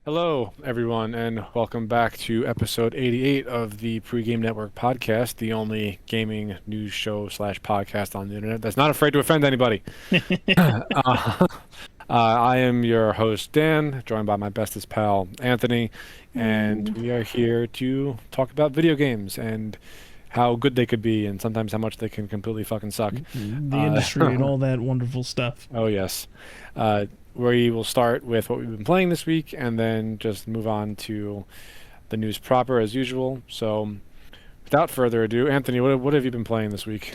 Hello, everyone, and welcome back to episode 88 of the Pregame Network podcast, the only gaming news show slash podcast on the internet that's not afraid to offend anybody. I am your host, Dan, joined by my bestest pal, Anthony, and Hello. we are here to talk about video games and how good they could be and sometimes how much they can completely fucking suck. The Uh, industry and all that wonderful stuff. Oh, yes. Uh, we will start with what we've been playing this week and then just move on to the news proper as usual. So, without further ado, Anthony, what have you been playing this week?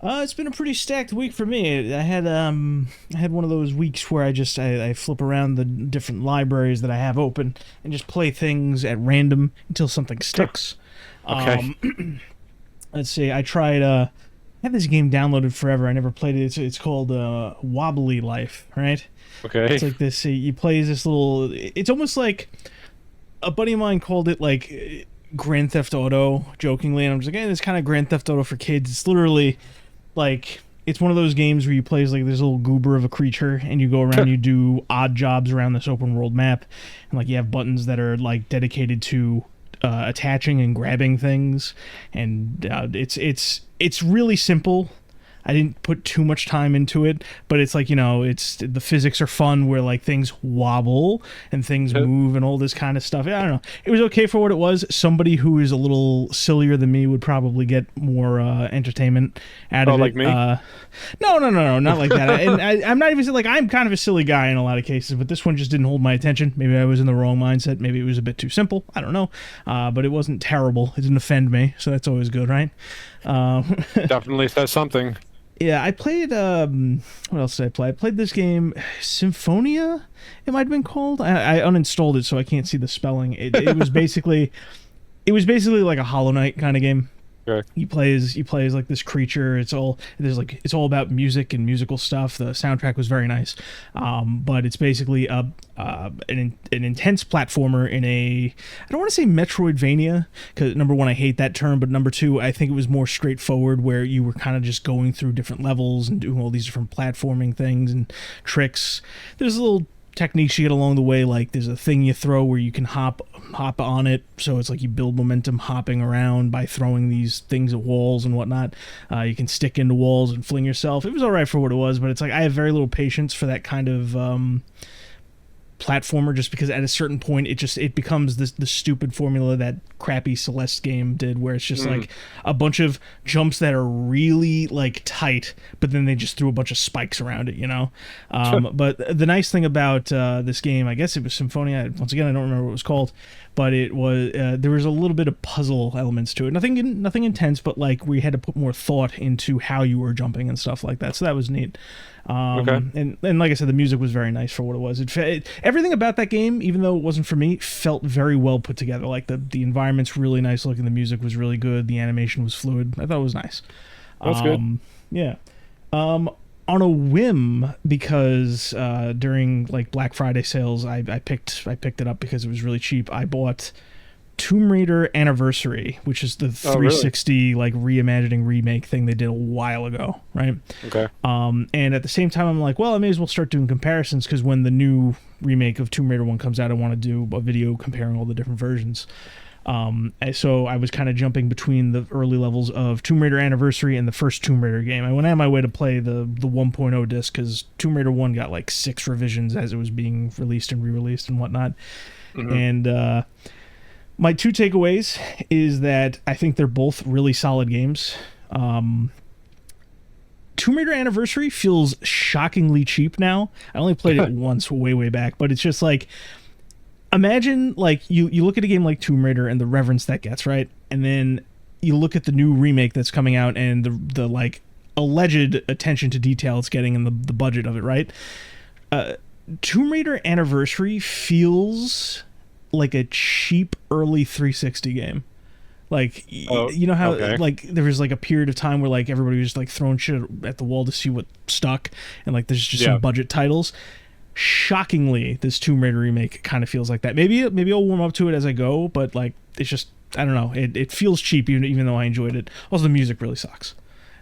It's been a pretty stacked week for me. I had one of those weeks where I flip around the different libraries that I have open and just play things at random until something sticks. Okay. Let's see. I had this game downloaded forever. I never played it. It's called Wobbly Life, right? Okay. It's like this. You play as this little. It's almost like a buddy of mine called it like Grand Theft Auto, jokingly, and I'm just like, it's kind of Grand Theft Auto for kids. It's literally like it's one of those games where you play as like this little goober of a creature, and you go around, you do odd jobs around this open world map, and like you have buttons that are like dedicated to attaching and grabbing things, and it's really simple. I didn't put too much time into it, but it's like, it's the physics are fun where like things wobble and things move and all this kind of stuff. I don't know. It was okay for what it was. Somebody who is a little sillier than me would probably get more entertainment out of Oh, it. like me? No, not like that. And I'm not even like I'm kind of a silly guy in a lot of cases, but this one just didn't hold my attention. Maybe I was in the wrong mindset. Maybe it was a bit too simple. I don't know. But it wasn't terrible. It didn't offend me, so that's always good, right? Definitely says something. Yeah, I played. What else did I play? I played this game, Symphonia. It might have been called. I uninstalled it, so I can't see the spelling. It was basically, like a Hollow Knight kind of game. Okay. You play as like this creature. It's all about music and musical stuff. The soundtrack was very nice, but it's basically an intense platformer in a, I don't want to say Metroidvania, because number one, I hate that term, but number two, I think it was more straightforward, where you were kind of just going through different levels and doing all these different platforming things and tricks. There's a little techniques you get along the way, like there's a thing you throw where you can hop on it, so it's like you build momentum hopping around by throwing these things at walls and whatnot. You can stick into walls and fling yourself. It was all right for what it was, but it's like I have very little patience for that kind of platformer, just because at a certain point it becomes the stupid formula that crappy Celeste game did, where it's just like a bunch of jumps that are really like tight, but then they just threw a bunch of spikes around it, but the nice thing about this game, I guess it was Symphonia, once again I don't remember what it was called, but it was there was a little bit of puzzle elements to it, nothing intense, but like we had to put more thought into how you were jumping and stuff like that, so that was neat. Okay. And like I said, the music was very nice for what it was. Everything about that game, even though it wasn't for me, felt very well put together. Like the environment's really nice looking, the music was really good, the animation was fluid. I thought it was nice. That's good. Yeah. On a whim, because during like Black Friday sales, I picked it up because it was really cheap. I bought Tomb Raider Anniversary, which is the Oh, really? 360 like reimagining remake thing they did a while ago, right? Okay. And at the same time, I'm like, well, I may as well start doing comparisons, because when the new remake of Tomb Raider 1 comes out, I want to do a video comparing all the different versions. So I was kind of jumping between the early levels of Tomb Raider Anniversary and the first Tomb Raider game. I went out of my way to play the 1.0 disc, because Tomb Raider 1 got like 6 revisions as it was being released and re-released and whatnot. Mm-hmm. And my two takeaways is that I think they're both really solid games. Tomb Raider Anniversary feels shockingly cheap now. I only played it once way back, but it's just like, imagine like you look at a game like Tomb Raider and the reverence that gets, right? And then you look at the new remake that's coming out and the like alleged attention to detail it's getting and the budget of it, right? Tomb Raider Anniversary feels like a cheap early 360 game. Like, you know how okay. like there was like a period of time where like everybody was just like throwing shit at the wall to see what stuck, and like there's just some budget titles. Shockingly, this Tomb Raider remake kind of feels like that. Maybe I'll warm up to it as I go, but like it's just, I don't know. It feels cheap, even though I enjoyed it. Also, the music really sucks.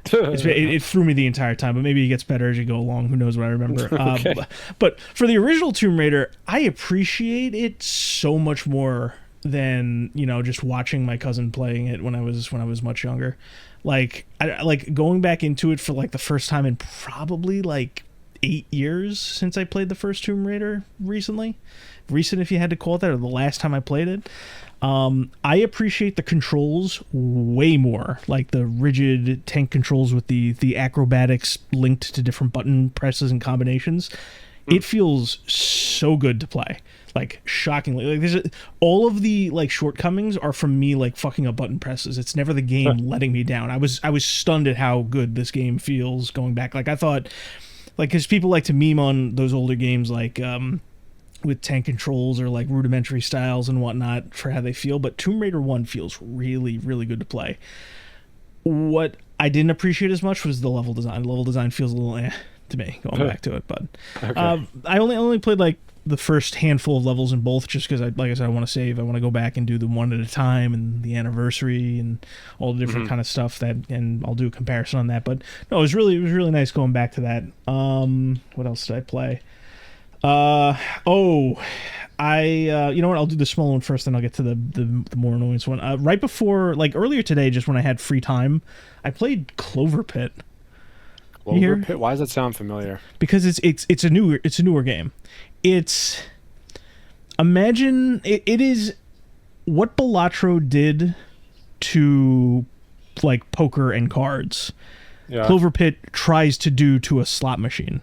It threw me the entire time, but maybe it gets better as you go along. Who knows what I remember? Okay. But for the original Tomb Raider, I appreciate it so much more than just watching my cousin playing it when I was much younger. Like I like going back into it for like the first time in probably like 8 years since I played the first Tomb Raider recently. Recent, if you had to call it that, or the last time I played it. I appreciate the controls way more, like the rigid tank controls with the acrobatics linked to different button presses and combinations. It feels so good to play, like shockingly. Like all of the like shortcomings are from me like fucking up button presses. It's never the game letting me down. I was stunned at how good this game feels going back. Like I thought, like because people like to meme on those older games like with tank controls or like rudimentary styles and whatnot for how they feel, but Tomb Raider 1 feels really, really good to play. What I didn't appreciate as much was the level design. The level design feels a little to me going back to it, but Okay. I only played like the first handful of levels in both just because like I said, I want to save. I want to go back and do them one at a time and the anniversary and all the different kind of stuff and I'll do a comparison on that. But no, it was really nice going back to that. What else did I play? You know what? I'll do the small one first, then I'll get to the more annoying one. Right before, like earlier today, just when I had free time, I played Clover Pit. Clover Pit? Why does that sound familiar? Because it's a newer game. Imagine it is what Balatro did to like poker and cards. Yeah. Clover Pit tries to do to a slot machine.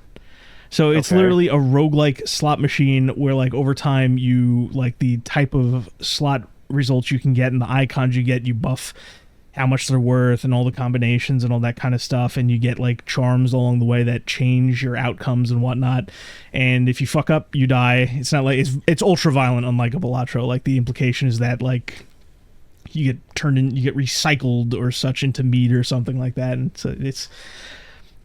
So it's literally a roguelike slot machine where like over time you like the type of slot results you can get and the icons you get, you buff how much they're worth and all the combinations and all that kind of stuff, and you get like charms along the way that change your outcomes and whatnot. And if you fuck up, you die. It's not like it's ultra violent, unlike a Balatro. Like the implication is that like you get recycled or such into meat or something like that, and so it's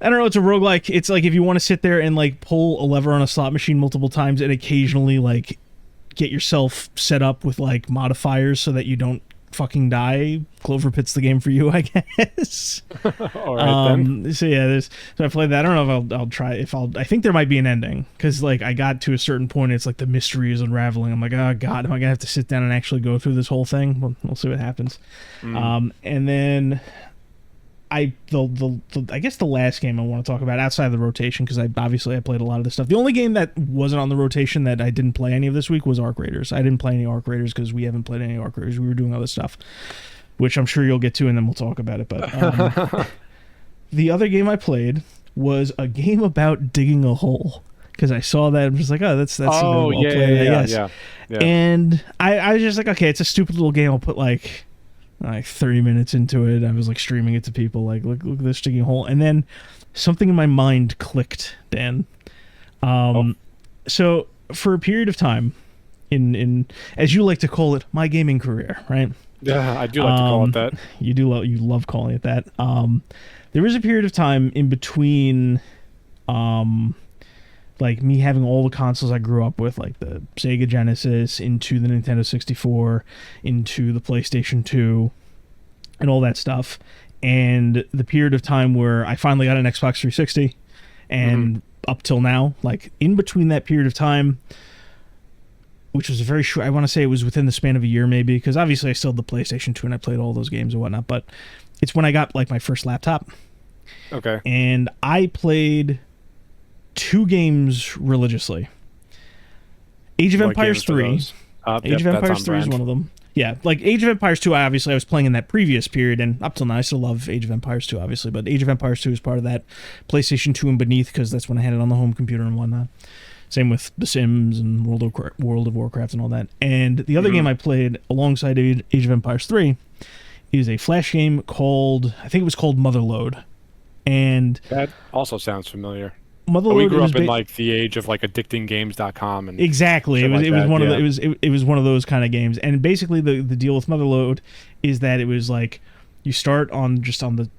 I don't know, it's a roguelike. It's like if you want to sit there and like pull a lever on a slot machine multiple times and occasionally like get yourself set up with like modifiers so that you don't fucking die, Clover Pit's the game for you, I guess. All right, then. So yeah, so I played that. I don't know if I'll try I think there might be an ending because like I got to a certain point, it's like the mystery is unraveling. I'm like, oh god, am I gonna have to sit down and actually go through this whole thing? Well, we'll see what happens. And then I guess the last game I want to talk about outside of the rotation, because I played a lot of this stuff. The only game that wasn't on the rotation that I didn't play any of this week was Arc Raiders. I didn't play any Arc Raiders because we haven't played any Arc Raiders. We were doing other stuff, which I'm sure you'll get to, and then we'll talk about it. But the other game I played was a game about digging a hole, because I saw that and was like, oh, that's Oh, yeah. And I was just like, okay, it's a stupid little game. I'll put like 30 minutes into it. I was like streaming it to people, like look at this digging hole, and then something in my mind clicked, Dan. So for a period of time in as you like to call it, my gaming career, right? Yeah, I do like to call it that. You love calling it that. There was a period of time in between like me having all the consoles I grew up with, like the Sega Genesis, into the Nintendo 64, into the PlayStation 2, and all that stuff. And the period of time where I finally got an Xbox 360, and up till now, like in between that period of time, which was a very short, I want to say it was within the span of a year maybe, because obviously I still had the PlayStation 2 and I played all those games and whatnot, but it's when I got like my first laptop. Okay. And I played 2 games religiously. Age of Empires 3. Age of Empires 3 is one of them. Yeah, like Age of Empires 2, I was playing in that previous period, and up till now I still love Age of Empires 2, obviously, but Age of Empires 2 is part of that PlayStation 2 and beneath, because that's when I had it on the home computer and whatnot. Same with The Sims and World of Warcraft and all that. And the other game I played alongside Age of Empires 3 is a Flash game called, I think it was called Motherload. And that also sounds familiar. Motherload, we grew up in like the age of like addictinggames.com and exactly. It was one of those kind of games. And basically the deal with Motherload is that it was like you start on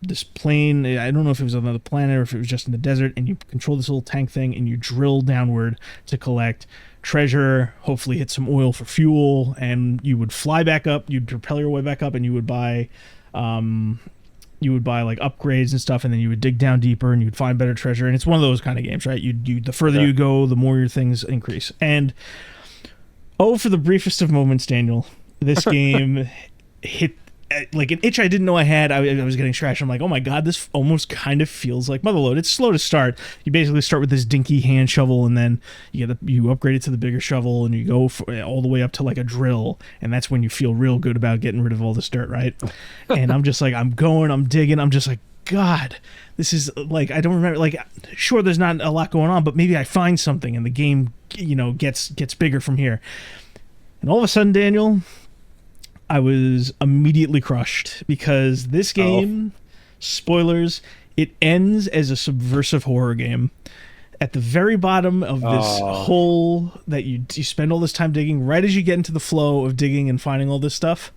this plane. I don't know if it was on another planet or if it was just in the desert, and you control this little tank thing and you drill downward to collect treasure, hopefully hit some oil for fuel, and you would fly back up, you'd propel your way back up, and you would buy you would buy like upgrades and stuff, and then you would dig down deeper and you'd find better treasure. And it's one of those kind of games, right? You the further you go, the more your things increase. And oh, for the briefest of moments, Daniel, this game hit like an itch I didn't know I had. I was getting trashed. I'm like, oh my god, this almost kind of feels like Motherload. It's slow to start. You basically start with this dinky hand shovel, and then you upgrade it to the bigger shovel, and you go all the way up to like a drill, and that's when you feel real good about getting rid of all this dirt, right? And I'm just like, I'm digging. I'm just like, God, this is like, I don't remember. Like, sure, there's not a lot going on, but maybe I find something, and the game, gets bigger from here. And all of a sudden, Daniel, I was immediately crushed because this game, spoilers, it ends as a subversive horror game. At the very bottom of this hole that you spend all this time digging, right as you get into the flow of digging and finding all this stuff,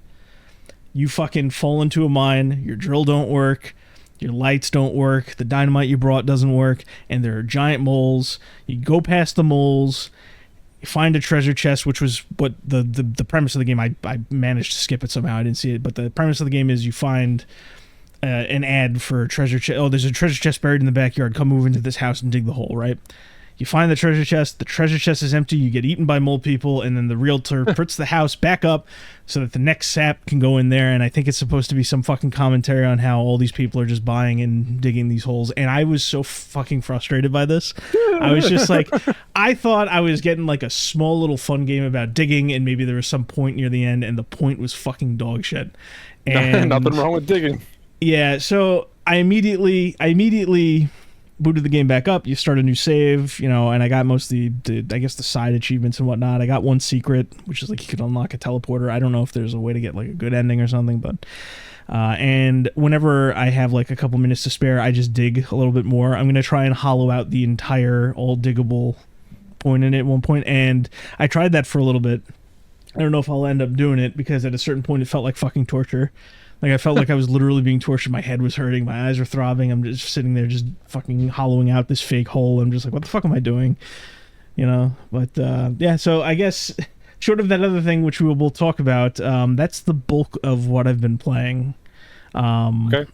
you fucking fall into a mine, your drill don't work, your lights don't work, the dynamite you brought doesn't work, and there are giant moles. You go past the moles, find a treasure chest, which was what the premise of the game. I managed to skip it somehow. I didn't see it, but the premise of the game is you find an ad for a treasure chest. Oh, there's a treasure chest buried in the backyard. Come move into this house and dig the hole, right? You find the treasure chest. The treasure chest is empty. You get eaten by mole people, and then the realtor puts the house back up so that the next sap can go in there. And I think it's supposed to be some fucking commentary on how all these people are just buying and digging these holes. And I was so fucking frustrated by this. I was just like, I thought I was getting like a small little fun game about digging, and maybe there was some point near the end, and the point was fucking dog shit. And nothing wrong with digging. Yeah, so I immediately booted the game back up. You start a new save, and I got most of the I guess the side achievements and whatnot. I got one secret, which is like you could unlock a teleporter. I don't know if there's a way to get like a good ending or something, but and whenever I have like a couple minutes to spare, I just dig a little bit more. I'm gonna try and hollow out the entire all diggable point in it at one point, and I tried that for a little bit. I don't know if I'll end up doing it because at a certain point it felt like fucking torture. Like, I felt like I was literally being tortured. My head was hurting. My eyes were throbbing. I'm just sitting there just fucking hollowing out this fake hole. I'm just like, what the fuck am I doing? But, yeah, so I guess, short of that other thing, which we will talk about, that's the bulk of what I've been playing. Okay.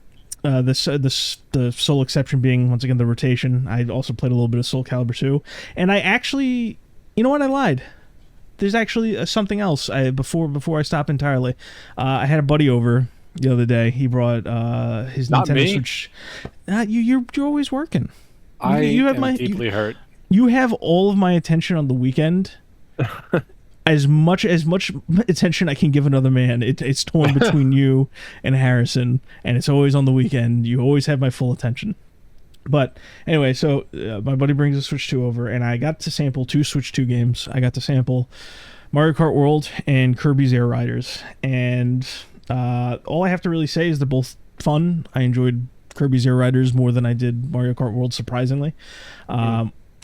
The sole exception being, once again, the rotation. I also played a little bit of Soul Calibur 2. And I actually, you know what? I lied. There's actually something else. Before I stop entirely. I had a buddy over the other day. He brought his Not Nintendo me. Switch. You're always working. You am deeply hurt. You have all of my attention on the weekend. as much attention I can give another man. It's torn between you and Harrison, and it's always on the weekend. You always have my full attention. But anyway, so my buddy brings a Switch 2 over, and I got to sample 2 Switch 2 games. I got to sample Mario Kart World and Kirby's Air Riders, and all I have to really say is they're both fun. I enjoyed Kirby's Air Riders more than I did Mario Kart World, surprisingly.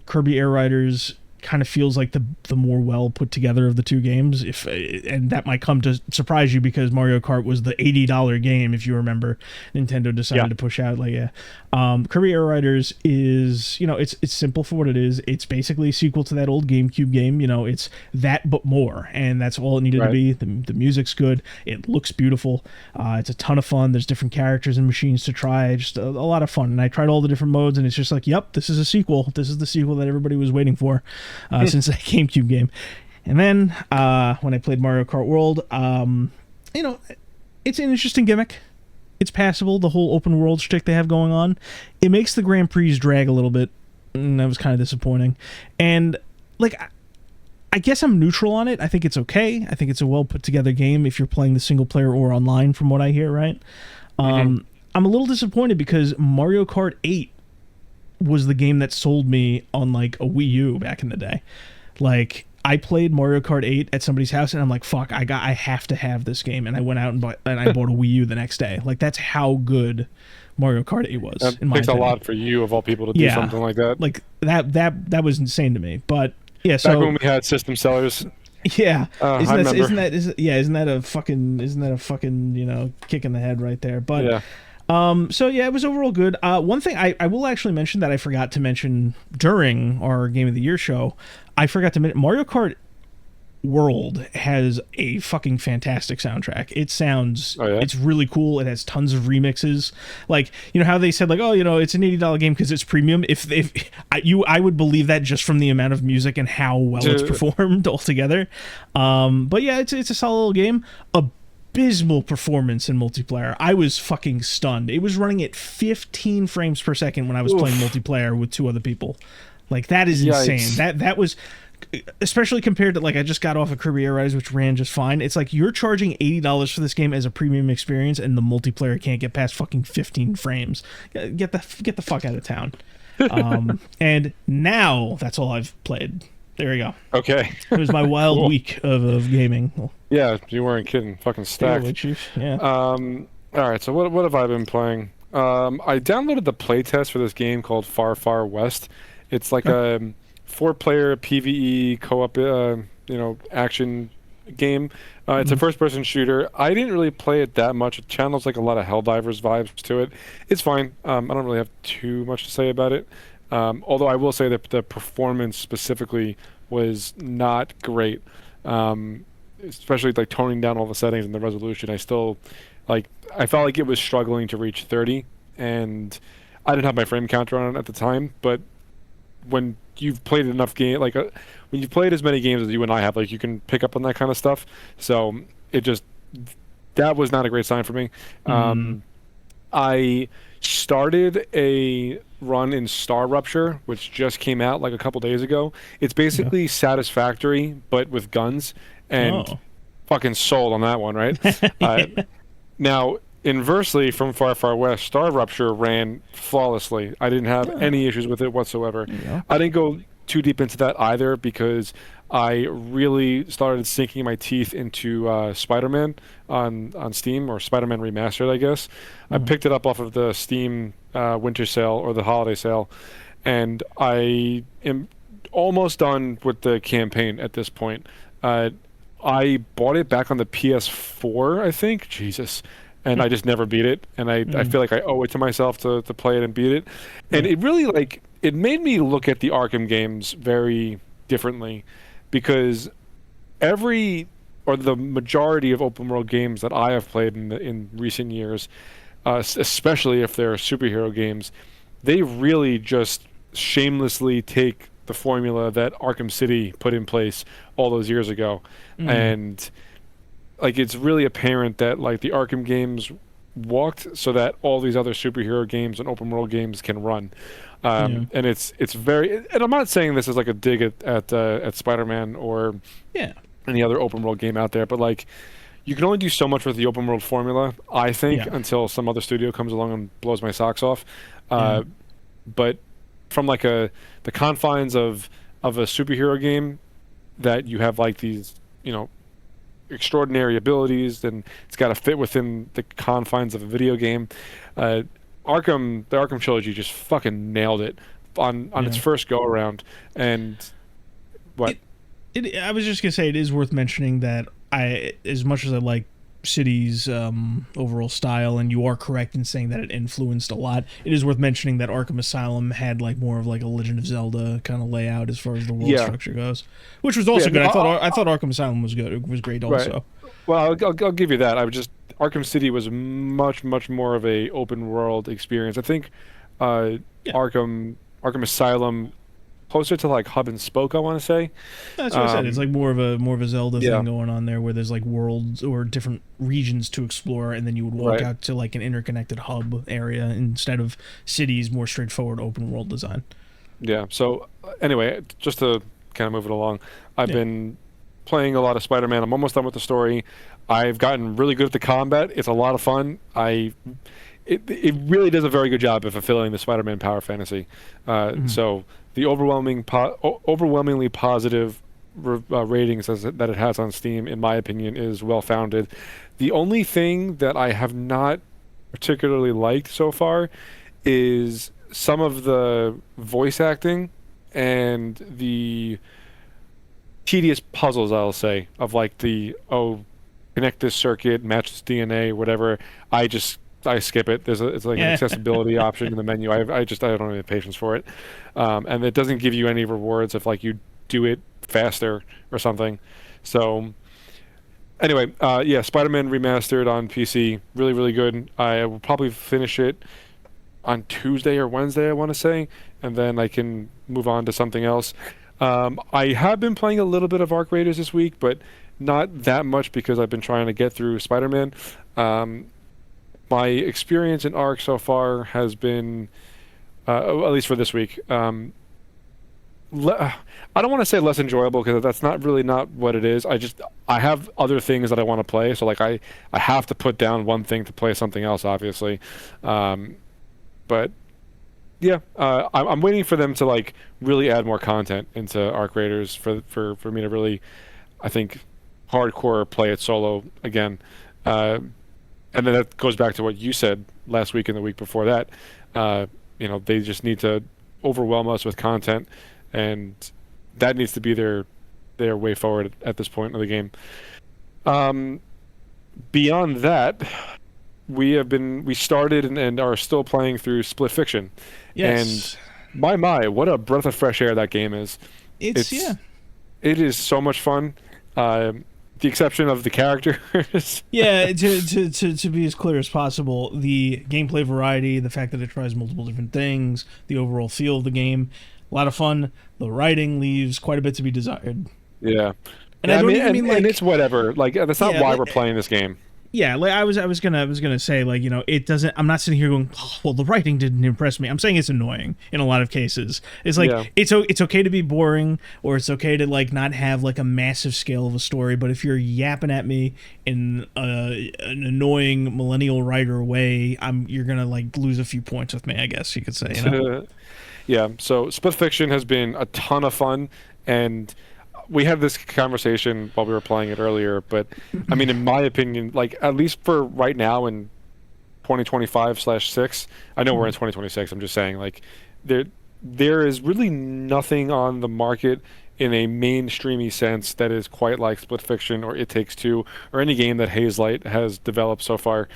Kirby Air Riders kind of feels like the more well put together of the two games, and that might come to surprise you because Mario Kart was the $80 game, if you remember. Nintendo decided to push out Kirby Air Riders is, it's simple for what it is. It's basically a sequel to that old GameCube game. It's that but more, and that's all it needed to be. The music's good, it looks beautiful, it's a ton of fun. There's different characters and machines to try, just a lot of fun. And I tried all the different modes, and it's just like, yep, this is a sequel. This is the sequel that everybody was waiting for since that GameCube game. And then when I played Mario Kart World, it's an interesting gimmick. It's passable, the whole open world shtick they have going on. It makes the Grand Prix drag a little bit, and that was kind of disappointing. And I guess I'm neutral on it. I think it's okay. I think it's a well put together game if you're playing the single player or online, from what I hear, right? I'm a little disappointed because Mario Kart 8 was the game that sold me on a Wii U back in the day. I played Mario Kart 8 at somebody's house, and I'm like, fuck, I have to have this game. And I went out and bought a Wii U the next day. That's how good Mario Kart 8 was. That in my takes opinion. a lot for you, of all people, to do something like that. That was insane to me. But yeah, so back when we had system sellers. Yeah, isn't that a fucking kick in the head right there? But so yeah, it was overall good. One thing I will actually mention that I forgot to mention during our Game of the Year show, I forgot to mention Mario Kart world has a fucking fantastic soundtrack. It sounds, Oh yeah. it's really cool. It has tons of remixes. Like, you know how they said like, oh, you know, it's an $80 game because it's premium. If I would believe that just from the amount of music and how well it's performed altogether. But yeah, it's a solid little game. Abysmal performance in multiplayer. I was fucking stunned. It was running at 15 frames per second when I was playing multiplayer with 2 other people. Like, that is insane. Yikes. That was, especially compared to, like, I just got off of Kirby Air Rise, which ran just fine. It's like you're charging $80 for this game as a premium experience, and the multiplayer can't get past fucking 15 frames. Get the fuck out of town. And now that's all I've played. There you go. Okay. It was my wild week of gaming. Yeah, you weren't kidding. Fucking stacked. Yeah. All right. So what have I been playing? I downloaded the playtest for this game called Far Far West. It's like a 4-player PvE co-op, action game. It's a first-person shooter. I didn't really play it that much. It channels like a lot of Helldivers vibes to it. It's fine. I don't really have too much to say about it. Although I will say that the performance specifically was not great. Especially like toning down all the settings and the resolution. I felt like it was struggling to reach 30, and I didn't have my frame counter on it at the time, but when you've played enough when you've played as many games as you and I have, like, you can pick up on that kind of stuff. So that was not a great sign for me. I started a run in Star Rupture, which just came out like a couple days ago. It's basically Satisfactory, but with guns, and fucking sold on that one, right? Now, inversely, from Far Far West, Star Rupture ran flawlessly. I didn't have any issues with it whatsoever. I didn't go too deep into that either because I really started sinking my teeth into Spider-Man on Steam, or Spider-Man Remastered, I guess. I picked it up off of the Steam winter sale or the holiday sale, and I am almost done with the campaign at this point. I bought it back on the PS4, I think. Jesus. And I just never beat it, and I feel like I owe it to myself to play it and beat it. And it really, it made me look at the Arkham games very differently, because the majority of open world games that I have played in recent years, especially if they're superhero games, they really just shamelessly take the formula that Arkham City put in place all those years ago. And it's really apparent that the Arkham games walked so that all these other superhero games and open world games can run. And it's very, and I'm not saying this is like a dig at Spider-Man or any other open world game out there, but you can only do so much with the open world formula, I think, until some other studio comes along and blows my socks off. But from the confines of a superhero game, that you have these, extraordinary abilities, and it's got to fit within the confines of a video game. The Arkham trilogy just fucking nailed it on its first go around. And what? I was just gonna say, it is worth mentioning that as much as I like City's overall style, and you are correct in saying that it influenced a lot, it is worth mentioning that Arkham Asylum had more of a Legend of Zelda kind of layout as far as the world structure goes, which was also good. I thought Arkham Asylum was good. It was great also. Right. Well, I'll give you that. Arkham City was much more of a open world experience. I think Arkham Asylum, closer to hub and spoke, I want to say. That's what I said. It's more of a Zelda thing going on there, where there's worlds or different regions to explore, and then you would walk out to an interconnected hub area instead of City's more straightforward open world design. Yeah. So anyway, just to kind of move it along, I've been playing a lot of Spider-Man. I'm almost done with the story. I've gotten really good at the combat. It's a lot of fun. It really does a very good job of fulfilling the Spider-Man power fantasy. So the overwhelmingly positive ratings that it has on Steam, in my opinion, is well-founded. The only thing that I have not particularly liked so far is some of the voice acting and the tedious puzzles, I'll say, of connect this circuit, match this DNA, whatever. I skip it. It's an accessibility option in the menu. I don't have any patience for it, and it doesn't give you any rewards if you do it faster or something. So anyway, yeah, Spider-Man Remastered on PC, really, really good. I will probably finish it on Tuesday or Wednesday, I want to say, and then I can move on to something else. I have been playing a little bit of Arc Raiders this week, but not that much because I've been trying to get through Spider-Man. My experience in Arc so far has been, at least for this week, I don't want to say less enjoyable because that's not what it is. I have other things that I want to play, so like I have to put down one thing to play something else, obviously. But yeah, I'm waiting for them to like really add more content into Arc Raiders for me to really, I think, hardcore play it solo again. And then that goes back to what you said last week and the week before that. They just need to overwhelm us with content, and that needs to be their way forward at this point of the game. Beyond that, we started and are still playing through Split Fiction. Yes. And my, what a breath of fresh air that game is. It is so much fun. The exception of the characters. Yeah, to be as clear as possible, the gameplay variety, the fact that it tries multiple different things, the overall feel of the game, a lot of fun. The writing leaves quite a bit to be desired. Yeah. And I don't even mean like, and it's whatever. Like that's not why we're playing this game. Yeah, like I was gonna say, like, it doesn't. I'm not sitting here going, oh, well, the writing didn't impress me. I'm saying it's annoying in a lot of cases. It's like it's okay to be boring, or it's okay to like not have like a massive scale of a story. But if you're yapping at me in an annoying millennial writer way, you're gonna like lose a few points with me, I guess you could say. Yeah. So Split Fiction has been a ton of fun, and we had this conversation while we were playing it earlier, but I mean, in my opinion, like at least for right now in 2025/6, I know we're in 2026. I'm just saying, like, there is really nothing on the market in a mainstreamy sense that is quite like Split Fiction or It Takes Two or any game that Hazelight has developed so far.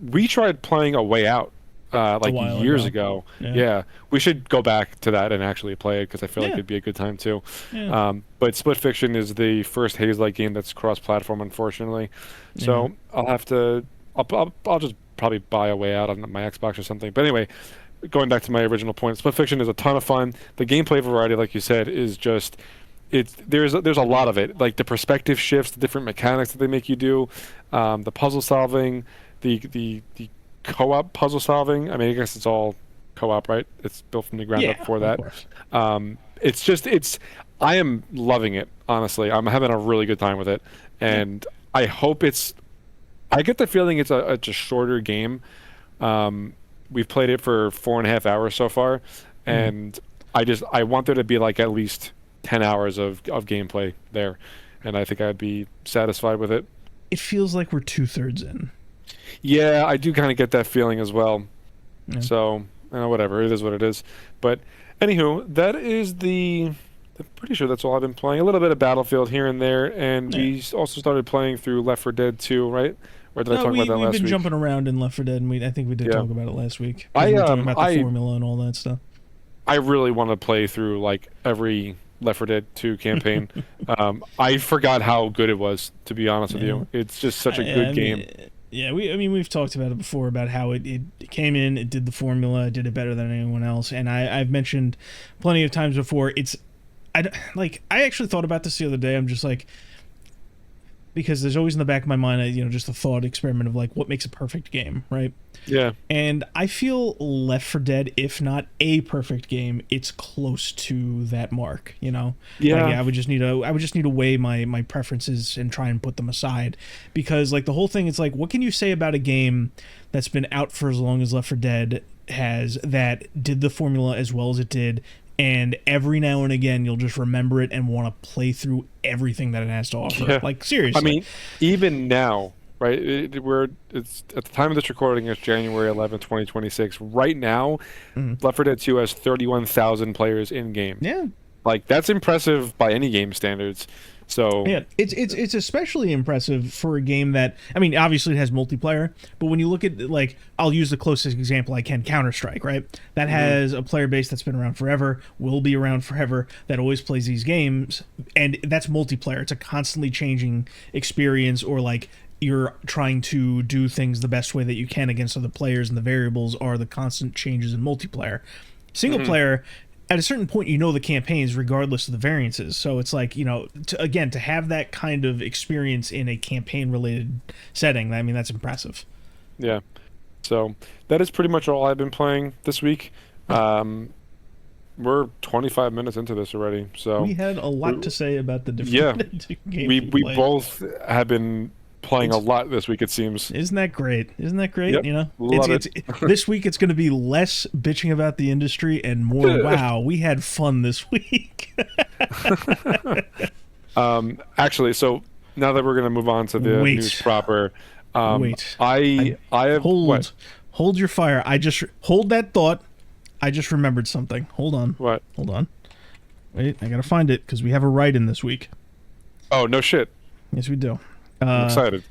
We tried playing A Way Out like years ago. Yeah, we should go back to that and actually play it because I feel like it'd be a good time too. But Split Fiction is the first Hazelight game that's cross-platform, unfortunately. So I'll just probably buy A Way Out on my Xbox or something. But anyway, going back to my original point, Split Fiction is a ton of fun. The gameplay variety, like you said, is just there's a lot of it. Like the perspective shifts, the different mechanics that they make you do, the puzzle solving, the co-op puzzle solving. I mean, I guess it's all co-op, right? It's built from the ground up for that. I am loving it, honestly. I'm having a really good time with it, and I hope I get the feeling it's a shorter game. We've played it for 4.5 hours so far, and I want there to be like at least 10 hours of gameplay there, and I think I'd be satisfied with it. It feels like we're 2/3 in. Yeah, I do kind of get that feeling as well. Yeah. So, whatever, it is what it is. But anywho, that is I'm pretty sure that's all I've been playing. A little bit of Battlefield here and there, and we also started playing through Left 4 Dead 2, right? Or did I talk about that last week? We've been jumping around in Left 4 Dead, and I think we did talk about it last week. We were talking about the formula and all that stuff. I really want to play through like every Left 4 Dead 2 campaign. I forgot how good it was, to be honest with you. It's just such a good game. Yeah, we've talked about it before about how it came in, it did the formula, it did it better than anyone else, and I've mentioned plenty of times before. I actually thought about this the other day. I'm just like, because there's always in the back of my mind, just the thought experiment of like what makes a perfect game, right? Yeah. And I feel Left 4 Dead, if not a perfect game, it's close to that mark, Yeah. I would just need to weigh my preferences and try and put them aside, because like the whole thing is like, what can you say about a game that's been out for as long as Left 4 Dead has, that did the formula as well as it did, and every now and again you'll just remember it and want to play through everything that it has to offer. Yeah. Like, seriously. I mean, even now, right? It's at the time of this recording, it's January 11th, 2026. Right now, Left 4 Dead 2 has 31,000 players in game. Yeah. Like, that's impressive by any game standards. So Yeah, it's especially impressive for a game that, I mean, obviously it has multiplayer, but when you look at, like, I'll use the closest example I can, Counter-Strike, right? That has a player base that's been around forever, will be around forever, that always plays these games, and that's multiplayer. It's a constantly changing experience, or like you're trying to do things the best way that you can against other players, and the variables are the constant changes in multiplayer. Single player, at a certain point, you know the campaigns regardless of the variances. So it's like, to have that kind of experience in a campaign-related setting, I mean, that's impressive. yeah, so that is pretty much all I've been playing this week. We're 25 minutes into this already, so We had a lot to say about the yeah, different games we played. both have been playing a lot this week, it seems. Isn't that great? Isn't that great? Yep, love it. This week it's going to be less bitching about the industry and more, wow, we had fun this week. Actually, so now that we're going to move on to the news proper, Wait. I have Hold your fire. Hold that thought. I just remembered something. Hold on. What? Hold on. Wait, I got to find it because we have a write-in this week. Oh, no shit. Yes, we do. I'm excited.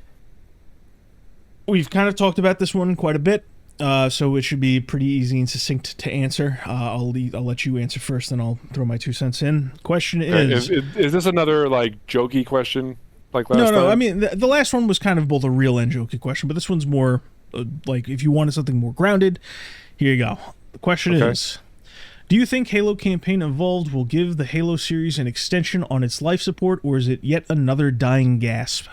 We've kind of talked about this one quite a bit, so it should be pretty easy and succinct to answer. I'll let you answer first, then I'll throw my 2 cents in. Question is... Is this another, like, jokey question like last time? No, I mean, the last one was kind of both a real and jokey question, but this one's more, like, if you wanted something more grounded, here you go. The question is... Do you think Halo Campaign Evolved will give the Halo series an extension on its life support, or is it yet another dying gasp?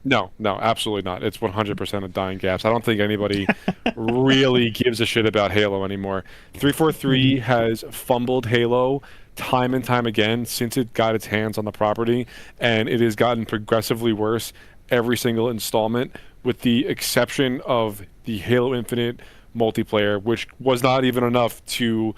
No, absolutely not. It's 100% a dying gasp. I don't think anybody really gives a shit about Halo anymore. 343 has fumbled Halo time and time again since it got its hands on the property, and it has gotten progressively worse every single installment, with the exception of the Halo Infinite multiplayer, which was not even enough to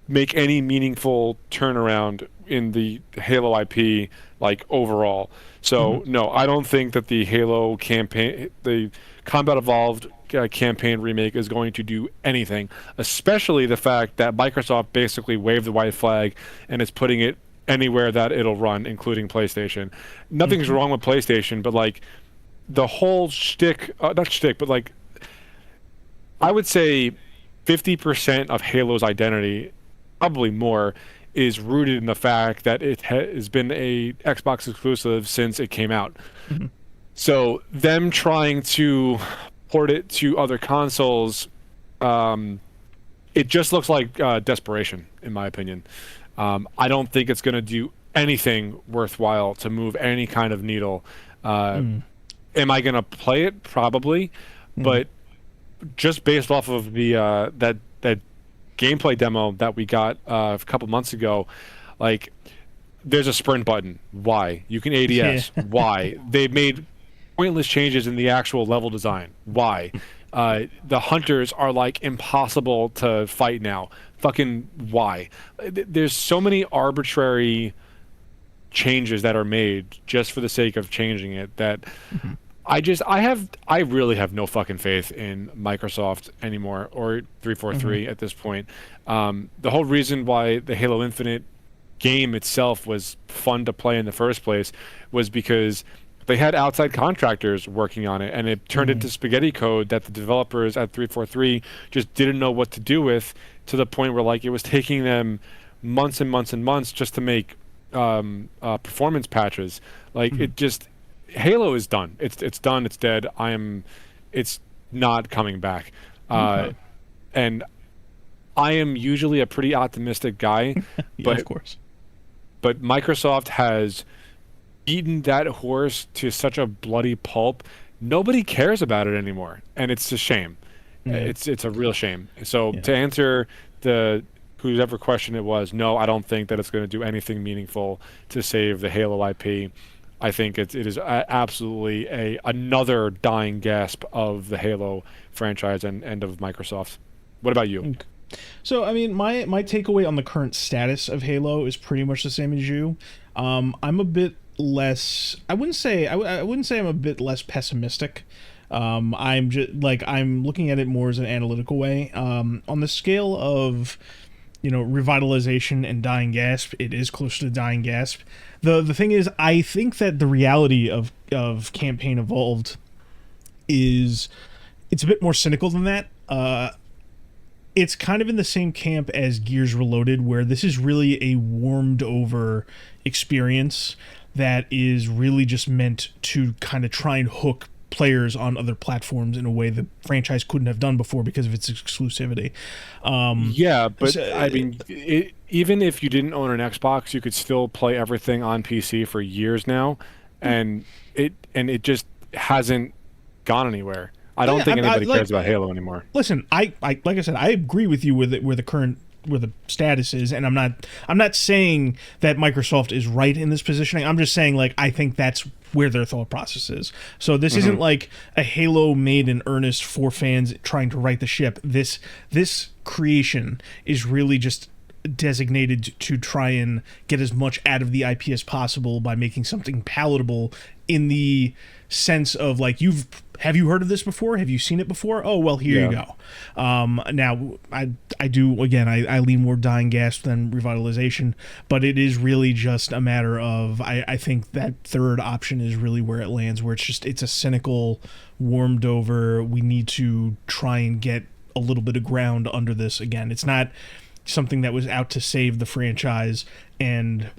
make any meaningful turnaround in the Halo IP, like, overall. So no, I don't think that the Halo campaign, the Combat Evolved campaign remake, is going to do anything, especially the fact that Microsoft basically waved the white flag and is putting it anywhere that it'll run, including PlayStation. Nothing's wrong with PlayStation, but, like, the whole shtick, not shtick, but, like, I would say 50% of Halo's identity, probably more, is rooted in the fact that it has been a Xbox exclusive since it came out. So them trying to port it to other consoles, it just looks like desperation, in my opinion. I don't think it's going to do anything worthwhile to move any kind of needle. Am I going to play it? Probably. But just based off of the that gameplay demo that we got a couple months ago, like, there's a sprint button. Why? You can ADS. Why? They've made pointless changes in the actual level design. Why? The hunters are, like, impossible to fight now. Fucking why? There's so many arbitrary changes that are made just for the sake of changing it that I really have no fucking faith in Microsoft anymore, or 343 at this point. The whole reason why the Halo Infinite game itself was fun to play in the first place was because they had outside contractors working on it, and it turned into spaghetti code that the developers at 343 just didn't know what to do with, to the point where, like, it was taking them months and months and months just to make performance patches. Like, it just... Halo is done. It's done. It's dead. It's not coming back. And I am usually a pretty optimistic guy, but of course. But Microsoft has beaten that horse to such a bloody pulp. Nobody cares about it anymore, and it's a shame. It's a real shame. So to answer whoever question it was, no, I don't think that it's going to do anything meaningful to save the Halo IP. I think it is absolutely another dying gasp of the Halo franchise and of Microsoft. What about you? So, I mean, my takeaway on the current status of Halo is pretty much the same as you. I'm a bit less... I wouldn't say I'm a bit less pessimistic. I'm just, like, I'm looking at it more as an analytical way. On the scale of revitalization and dying gasp. It is close to dying gasp. The thing is, I think that the reality of campaign evolved is it's a bit more cynical than that. It's kind of in the same camp as Gears Reloaded, where this is really a warmed over experience that is really just meant to kind of try and hook players on other platforms in a way the franchise couldn't have done before because of its exclusivity. Yeah, but I mean, even if you didn't own an Xbox, you could still play everything on PC for years now, and it just hasn't gone anywhere. I don't think anybody cares about Halo anymore. Listen, I like I said, I agree with you with where the status is, and I'm not saying that Microsoft is right in this positioning. I'm just saying, like, I think that's where their thought process is. So this isn't like a Halo made in earnest for fans trying to right the ship. This creation is really just designated to try and get as much out of the IP as possible by making something palatable in the sense of, like, have you heard of this before? Have you seen it before? Oh, well, here you go. Now, I do, again, I lean more dying gasp than revitalization, but it is really just a matter of, I think that third option is really where it lands, where it's a cynical, warmed over, we need to try and get a little bit of ground under this again. It's not something that was out to save the franchise, and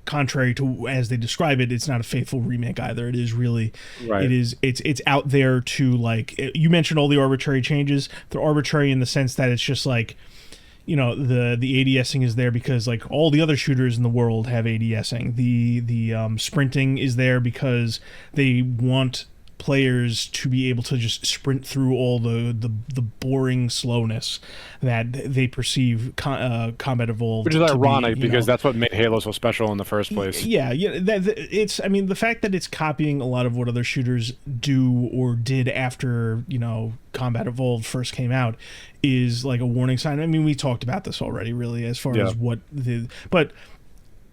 contrary to as they describe it, it's not a faithful remake either. It is really it's out there to, like, you mentioned all the arbitrary changes. They're arbitrary in the sense that it's just like, the ADSing is there because, like, all the other shooters in the world have ADSing. The sprinting is there because they want players to be able to just sprint through all the boring slowness that they perceive Combat Evolved, which is ironic because that's what made Halo so special in the first place. It's, I mean, the fact that it's copying a lot of what other shooters do or did after Combat Evolved first came out is like a warning sign. I mean, we talked about this already, really, as far as but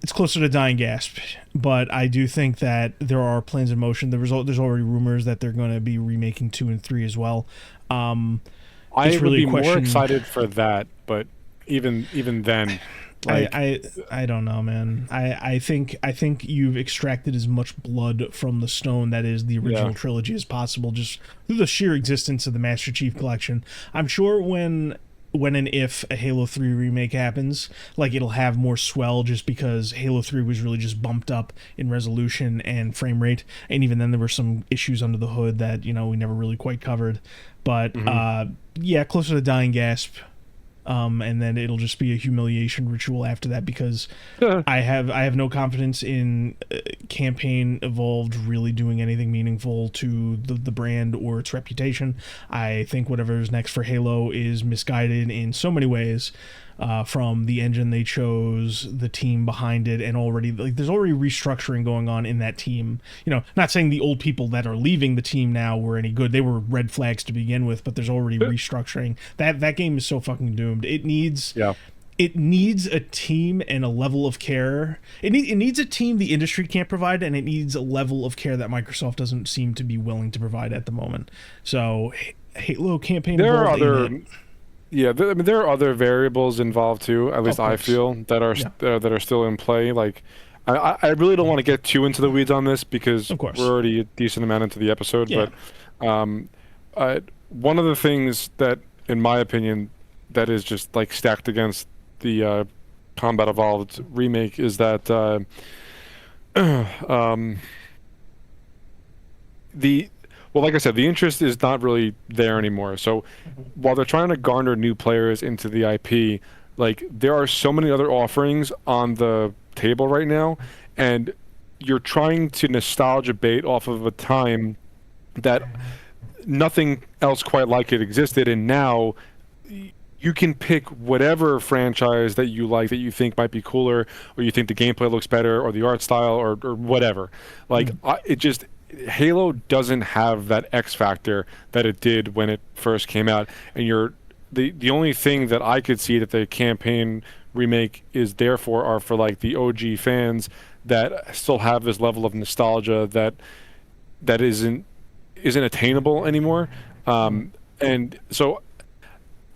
it's closer to dying gasp, but I do think that there are plans in motion. There's already rumors that they're going to be remaking 2 and 3 as well. I would be more excited for that, but even then, like, I don't know, man. I think you've extracted as much blood from the stone that is the original trilogy as possible, just through the sheer existence of the Master Chief Collection. I'm sure when and if a Halo 3 remake happens, like, it'll have more swell just because Halo 3 was really just bumped up in resolution and frame rate, and even then there were some issues under the hood that we never really quite covered. But closer to dying gasp, and then it'll just be a humiliation ritual after that because I have no confidence in Campaign Evolved really doing anything meaningful to the brand or its reputation. I think whatever's next for Halo is misguided in so many ways, from the engine they chose, the team behind it, and there's already restructuring going on in that team. Not saying the old people that are leaving the team now were any good. They were red flags to begin with, but there's already restructuring. That game is so fucking doomed. It needs a team and a level of care. It needs a team the industry can't provide, and it needs a level of care that Microsoft doesn't seem to be willing to provide at the moment. So Halo Campaign Evolved. Yeah, there are other variables involved too. At least I feel that are still in play. Like, I really don't want to get too into the weeds on this because we're already a decent amount into the episode. Yeah. But one of the things that, in my opinion, that is just, like, stacked against the Combat Evolved remake is that like I said, the interest is not really there anymore. So while they're trying to garner new players into the IP, like, there are so many other offerings on the table right now, and you're trying to nostalgia bait off of a time that nothing else quite like it existed, and now you can pick whatever franchise that you like, that you think might be cooler, or you think the gameplay looks better, or the art style, or whatever. Like, Halo doesn't have that X factor that it did when it first came out, and the only thing that I could see that the campaign remake is there for are for, like, the OG fans that still have this level of nostalgia that isn't attainable anymore, and so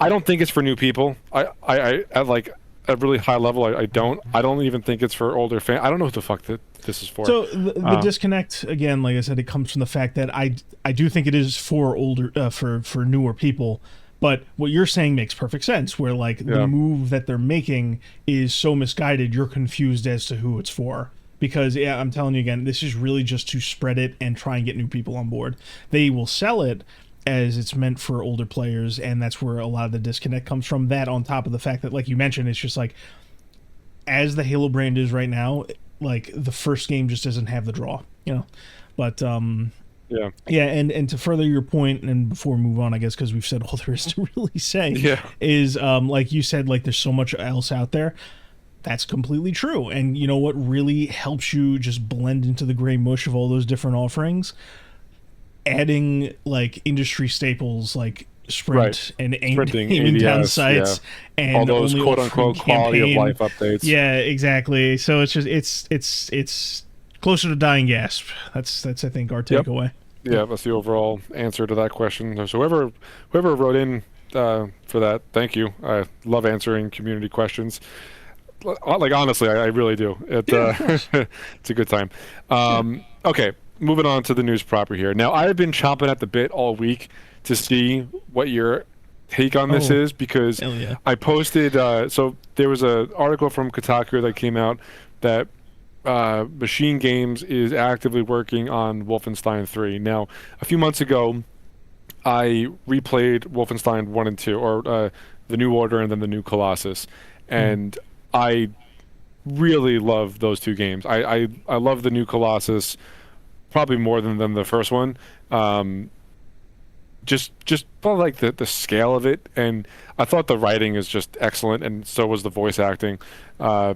I don't think it's for new people. I at like a really high level, I don't even think it's for older fans. I don't know what the fuck this is for. So the disconnect, again, like I said, it comes from the fact that I do think it is for older for newer people. But what you're saying makes perfect sense, where like the move that they're making is so misguided, you're confused as to who it's for. Because, yeah, I'm telling you again, this is really just to spread it and try and get new people on board. They will sell it as it's meant for older players, and that's where a lot of the disconnect comes from. That on top of the fact that, like you mentioned, it's just like, as the Halo brand is right now, like, the first game just doesn't have the draw, you know? But, yeah, and to further your point, and before we move on, I guess, because we've said all there is to really say, is, like you said, like, there's so much else out there. That's completely true. And you know what really helps you just blend into the gray mush of all those different offerings? Adding, like, industry staples like Sprint and aiming down sights and all those quote-unquote quality of life updates. Yeah, exactly. So it's just it's closer to dying gasp. That's I think our takeaway. Yeah, that's the overall answer to that question. So whoever wrote in for that, thank you. I love answering community questions. Like, honestly, I really do. It's a good time. Okay, moving on to the news proper here. Now, I've been chomping at the bit all week to see what your take on this is, because I posted, so there was an article from Kotaku that came out that Machine Games is actively working on Wolfenstein 3. Now, a few months ago, I replayed Wolfenstein 1 and 2, or the New Order and then the New Colossus, and I really love those two games. I love the New Colossus probably more than the first one. Just probably like the scale of it, and I thought the writing is just excellent, and so was the voice acting. I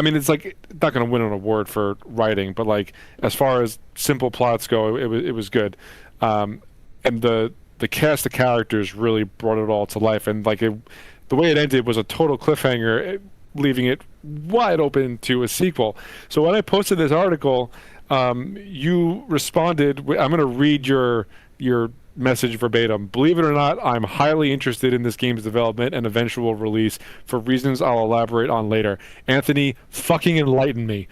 mean, it's like not going to win an award for writing, but like as far as simple plots go, it was good. And the cast of characters really brought it all to life, and like the way it ended was a total cliffhanger, leaving it wide open to a sequel. So when I posted this article, you responded. I'm going to read your message verbatim. Believe it or not, I'm highly interested in this game's development and eventual release for reasons I'll elaborate on later. Anthony, fucking enlighten me.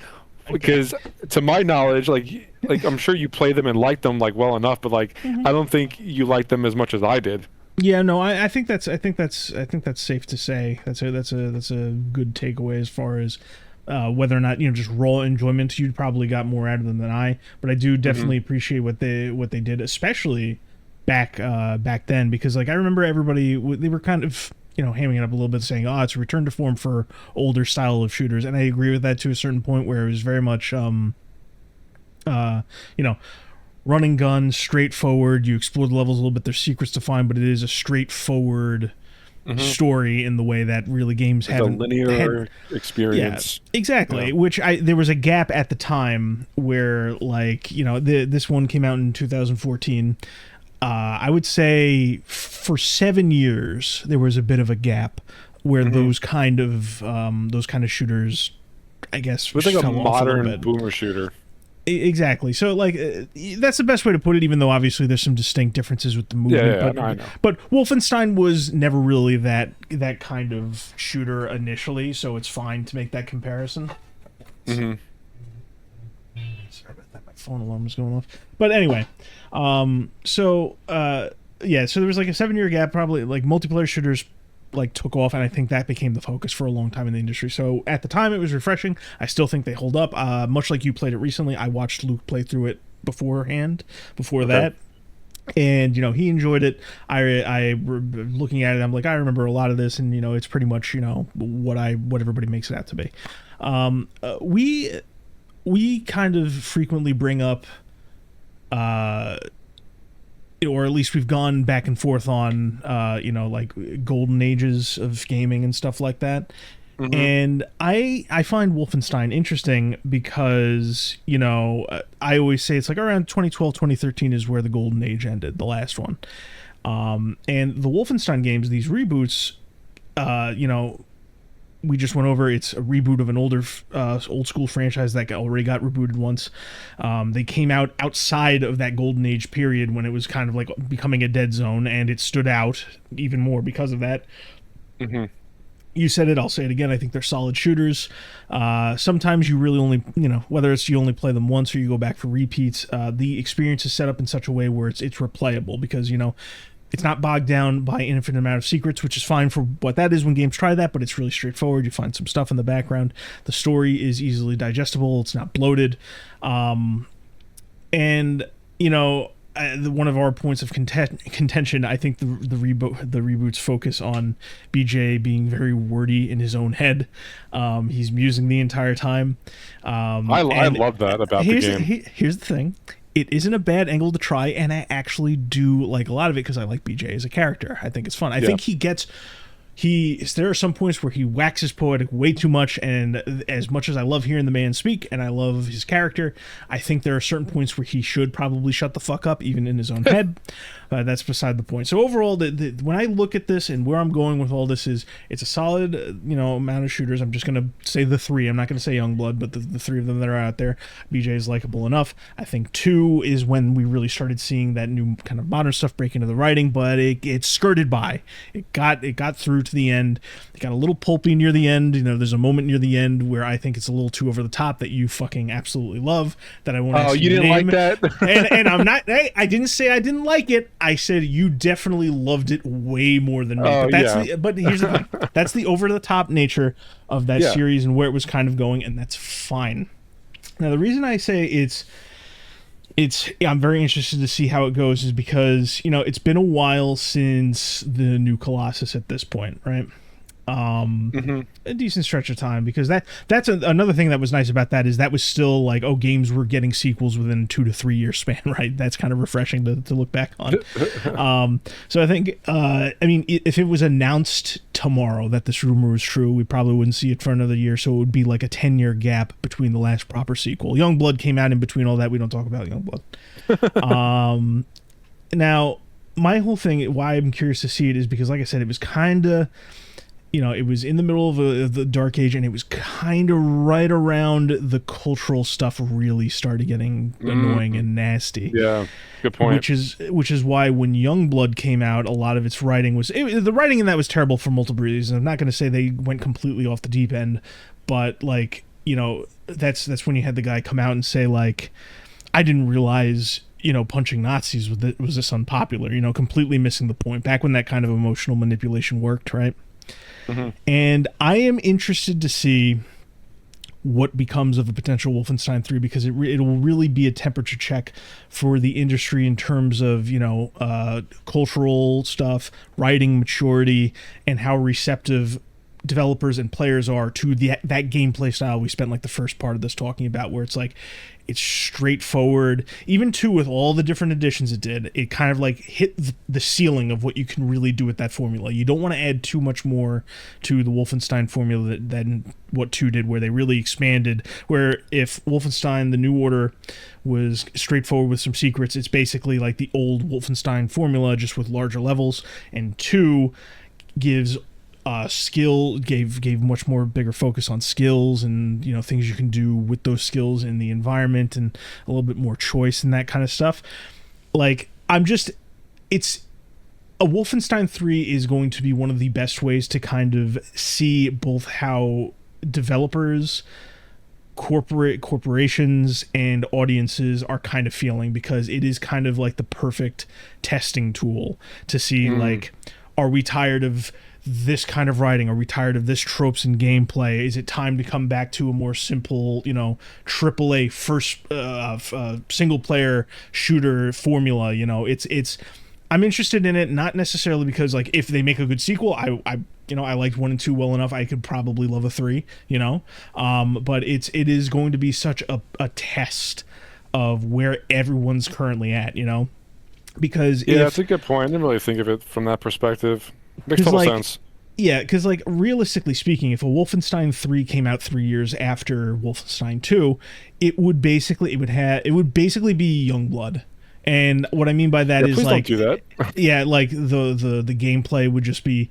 Because to my knowledge, like I'm sure you play them and like them like well enough, but like I don't think you like them as much as I did. Yeah, no, I think that's safe to say. That's a good takeaway as far as whether or not, just raw enjoyment. You probably got more out of them than I, but I do definitely appreciate what they did, especially back then, because like I remember everybody, they were kind of hamming it up a little bit, saying, "Oh, it's a return to form for older style of shooters," and I agree with that to a certain point, where it was very much run and gun, straightforward. You explore the levels a little bit. There's secrets to find, but it is a straightforward story in the way that really games haven't. A linear experience. Yeah, exactly. Yeah. Which there was a gap at the time where, like, this one came out in 2014. I would say for 7 years there was a bit of a gap where those kind of shooters, I guess, it was like a modern boomer shooter. Exactly. So, like, that's the best way to put it, even though obviously there's some distinct differences with the movement. I know. But Wolfenstein was never really that kind of shooter initially, so it's fine to make that comparison. Sorry about that. My phone alarm was going off. But anyway, so there was like a 7-year gap, probably, like, multiplayer shooters like took off, and I think that became the focus for a long time in the industry. So at the time it was refreshing. I still think they hold up. Much like you played it recently, I watched Luke play through it before that, and he enjoyed it. I looking at it, I'm like, I remember a lot of this, and it's pretty much what everybody makes it out to be. We kind of frequently bring up or at least we've gone back and forth on, like golden ages of gaming and stuff like that. And I find Wolfenstein interesting because, I always say it's like around 2012, 2013 is where the golden age ended, the last one. And the Wolfenstein games, these reboots, we just went over, it's a reboot of an old school franchise that already got rebooted once. They came out outside of that golden age period when it was kind of like becoming a dead zone, and it stood out even more because of that. Mm-hmm. You said it, I'll say it again. I think they're solid shooters. Sometimes you really only, whether it's you only play them once or you go back for repeats, the experience is set up in such a way where it's replayable because, it's not bogged down by an infinite amount of secrets, which is fine for what that is when games try that, but it's really straightforward. You find some stuff in the background. The story is easily digestible. It's not bloated. One of our points of contention, I think the reboot's focus on BJ being very wordy in his own head. He's musing the entire time. I love that about the game. Here's the thing. It isn't a bad angle to try, and I actually do like a lot of it because I like BJ as a character. I think it's fun. I think there are some points where he waxes poetic way too much, and as much as I love hearing the man speak and I love his character, I think there are certain points where he should probably shut the fuck up, even in his own head. That's beside the point. So overall, when I look at this and where I'm going with all this is, it's a solid, amount of shooters. I'm just going to say the three. I'm not going to say Youngblood, but the three of them that are out there. BJ is likable enough. I think 2 is when we really started seeing that new kind of modern stuff break into the writing, but it skirted by. It got through to the end. It got a little pulpy near the end. There's a moment near the end where I think it's a little too over the top that you fucking absolutely love. That I want to. Oh, you didn't like that? and I'm not. I didn't say I didn't like it. I said you definitely loved it way more than me. But here's the thing. That's the over the top nature of that series and where it was kind of going, and that's fine. Now the reason I say I'm very interested to see how it goes is because it's been a while since the new Colossus at this point, right? A decent stretch of time, because that's another thing that was nice about that is that was still like, games were getting sequels within 2 to 3 year span, right? That's kind of refreshing to look back on. So I think if it was announced tomorrow that this rumor was true, we probably wouldn't see it for another year, so it would be like a 10-year gap between the last proper sequel. Youngblood came out in between all that. We don't talk about Youngblood. Now my whole thing, why I'm curious to see it, is because, like I said, it was kind of it was in the middle of the dark age, and it was kind of right around the cultural stuff really started getting annoying and nasty. Yeah, good point. Which is why when Youngblood came out, a lot of its writing the writing in that was terrible for multiple reasons. I'm not going to say they went completely off the deep end, but that's when you had the guy come out and say like, I didn't realize punching Nazis was this unpopular. Completely missing the point. Back when that kind of emotional manipulation worked, right? Mm-hmm. And I am interested to see what becomes of a potential Wolfenstein 3, because it will really be a temperature check for the industry in terms of cultural stuff, writing maturity, and how receptive developers and players are to that gameplay style we spent like the first part of this talking about, where it's like it's straightforward. Even too, with all the different additions it did, it kind of like hit the ceiling of what you can really do with that formula. You don't want to add too much more to the Wolfenstein formula than what 2 did, where they really expanded. Where if Wolfenstein The New Order was straightforward with some secrets, it's basically like the old Wolfenstein formula, just with larger levels. And 2 gives gave much more bigger focus on skills and things you can do with those skills in the environment, and a little bit more choice and that kind of stuff. Like, it's a Wolfenstein 3 is going to be one of the best ways to kind of see both how developers, corporations, and audiences are kind of feeling, because it is kind of like the perfect testing tool to see like, are we tired of this kind of writing? Are we tired of this tropes in gameplay? Is it time to come back to a more simple, AAA first single player shooter formula? It's I'm interested in it, not necessarily because like if they make a good sequel, I liked 1 and 2 well enough, I could probably love a 3, but it is going to be such a test of where everyone's currently at, because that's a good point. I didn't really think of it from that perspective. Makes total sense. Yeah, because like realistically speaking, if a Wolfenstein 3 came out 3 years after Wolfenstein 2, it would basically be Youngblood. And what I mean by that is please like, don't do that. Yeah, like the gameplay would just be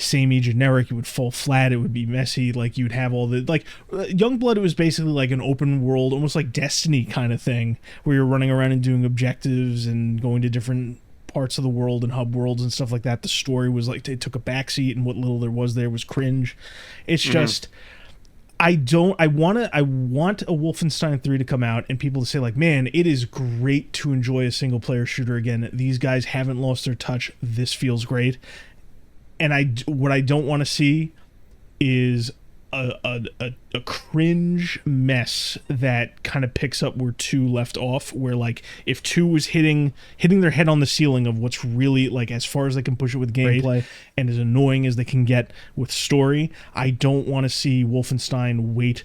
samey, generic. It would fall flat. It would be messy. Like you'd have all the like Youngblood. It was basically like an open world, almost like Destiny kind of thing, where you're running around and doing objectives and going to different parts of the world and hub worlds and stuff like that. The story was like it took a backseat, and what little there was cringe. It's just I want a Wolfenstein 3 to come out and people to say like, man, it is great to enjoy a single player shooter again. These guys haven't lost their touch. This feels great. And what I don't want to see is a cringe mess that kind of picks up where 2 left off, where like if 2 was hitting their head on the ceiling of what's really like as far as they can push it with gameplay and as annoying as they can get with story, I don't want to see Wolfenstein wait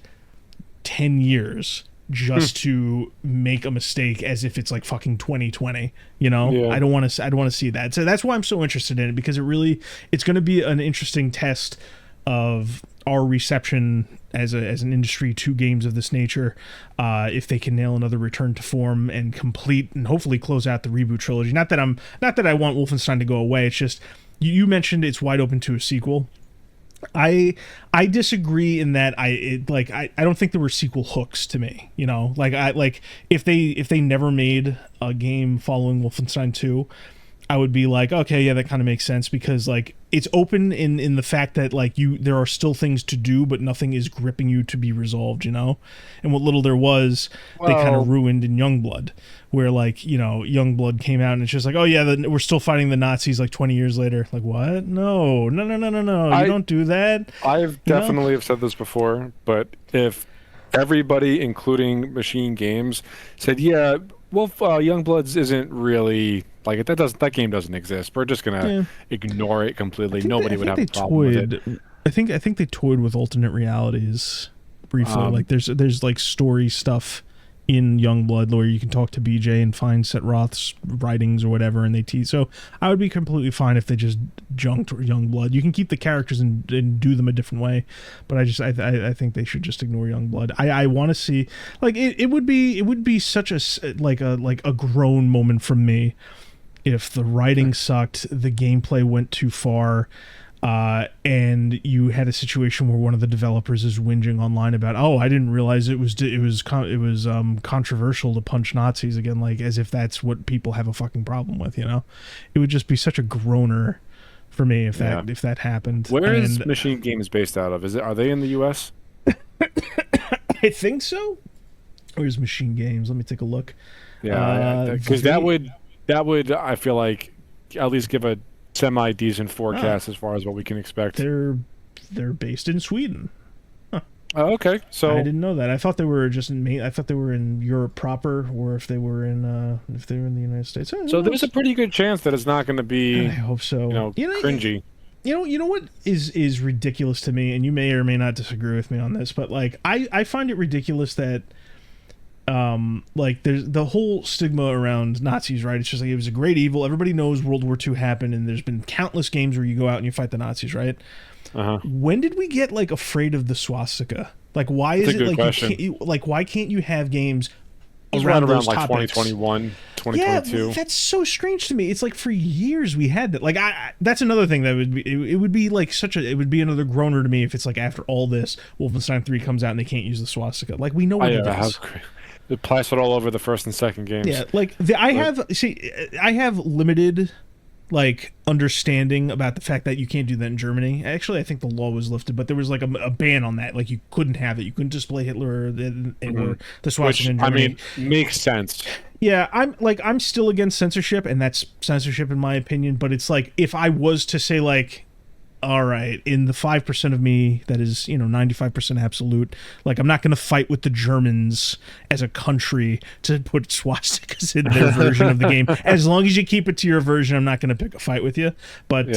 10 years just to make a mistake as if it's like fucking 2020, you know? Yeah. I don't want to see that. So that's why I'm so interested in it, because it's going to be an interesting test of our reception as an industry to games of this nature, if they can nail another return to form and complete and hopefully close out the reboot trilogy. Not that I want Wolfenstein to go away. It's just you mentioned it's wide open to a sequel. I disagree in that I don't think there were sequel hooks to me. You know, if they never made a game following Wolfenstein 2, I would be like, okay, yeah, that kind of makes sense, because like it's open in the fact that like there are still things to do, but nothing is gripping you to be resolved, you know? And what little there was, they kind of ruined in Youngblood, where like, you know, Youngblood came out and it's just like, oh yeah, we're still fighting the Nazis like 20 years later. Like, what? No, you don't do that. I've definitely have said this before, but if everybody, including Machine Games, said, yeah, Youngbloods isn't really like it. That game doesn't exist. We're just gonna ignore it completely. Nobody would have a problem with it. I think they toyed with alternate realities briefly. Like there's like story stuff in Youngblood where you can talk to BJ and find Set Roth's writings or whatever, and they tease. So I would be completely fine if they just junked Youngblood. You can keep the characters and do them a different way, but I think they should just ignore Youngblood. I want to see like it would be such a grown moment from me if the writing sucked, the gameplay went too far, and you had a situation where one of the developers is whinging online about, oh, I didn't realize it was controversial to punch Nazis again, like as if that's what people have a fucking problem with, you know? It would just be such a groaner for me if that happened. Where is Machine Games based out of? Are they in the US? I think so. Where's Machine Games? Let me take a look. Yeah, because that would I feel like at least give a semi-decent forecast as far as what we can expect. They're based in Sweden. Huh. Oh, okay. So I didn't know that. I thought they were I thought they were in Europe proper, or if they were in the United States. So there's a pretty good chance that it's not going to be. I hope so. Cringy. You know what is ridiculous to me, and you may or may not disagree with me on this, but like I find it ridiculous that like there's the whole stigma around Nazis, right? It's just like it was a great evil. Everybody knows World War II happened, and there's been countless games where you go out and you fight the Nazis, right? When did we get like afraid of the swastika? Like, why is it like why can't you have games around those like topics? 2021, 2022? Yeah, that's so strange to me. It's like for years we had that. Like, that's another thing that would be. It would be like it would be another groaner to me if it's like after all this, Wolfenstein 3 comes out and they can't use the swastika. Like, we know what it is. It plastered all over the first and second games. Yeah, like I have limited like understanding about the fact that you can't do that in Germany. Actually, I think the law was lifted, but there was like a ban on that. Like you couldn't have it. You couldn't display Hitler or the swastika in Germany. I mean, makes sense. Yeah, I'm still against censorship, and that's censorship in my opinion. But it's like if I was to say like, all right, in the 5% of me that is, 95% absolute, like I'm not going to fight with the Germans as a country to put swastikas in their version of the game. As long as you keep it to your version, I'm not going to pick a fight with you. But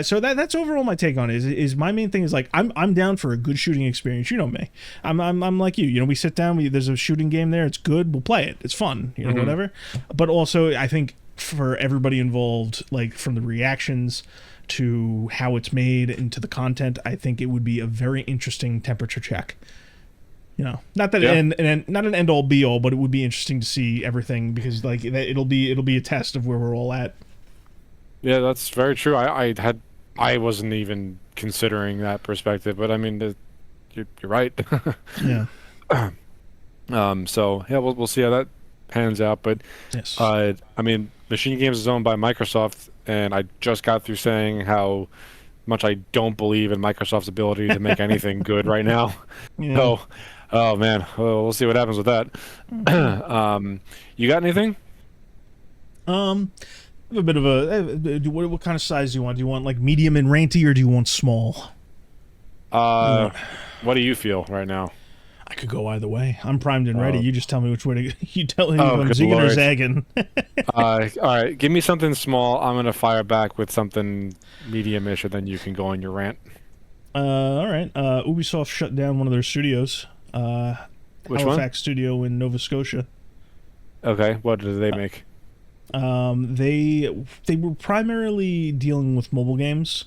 so that's overall my take on it. Is my main thing is like I'm down for a good shooting experience. You know me. I'm like you. We sit down. There's a shooting game there. It's good. We'll play it. It's fun. Whatever. But also, I think for everybody involved, like from the reactions to how it's made and to the content, I think it would be a very interesting temperature check. Not that not an end all be all, but it would be interesting to see everything, because like it'll be a test of where we're all at. Yeah, that's very true. I had I wasn't even considering that perspective, but I mean, you're right. Yeah. So yeah, we'll see how that pans out. But Yes. I mean, Machine Games is owned by Microsoft, and I just got through saying how much I don't believe in Microsoft's ability to make anything good right now. Yeah. So, oh man, well, we'll see what happens with that. Sure. You got anything? I have a bit of what kind of size do you want? Do you want like medium and ranty, or do you want small? You Uh, want- what do you feel right now? I could go either way. I'm primed and ready. Oh, You just tell me which way to. You tell me if oh, I'm good zigging or Lord. zagging. All right, give me something small. I'm gonna fire back with something medium-ish, and then you can go on your rant. All right. Ubisoft shut down one of their studios. Which one? Halifax Studio in Nova Scotia. Okay, what did they make? They were primarily dealing with mobile games,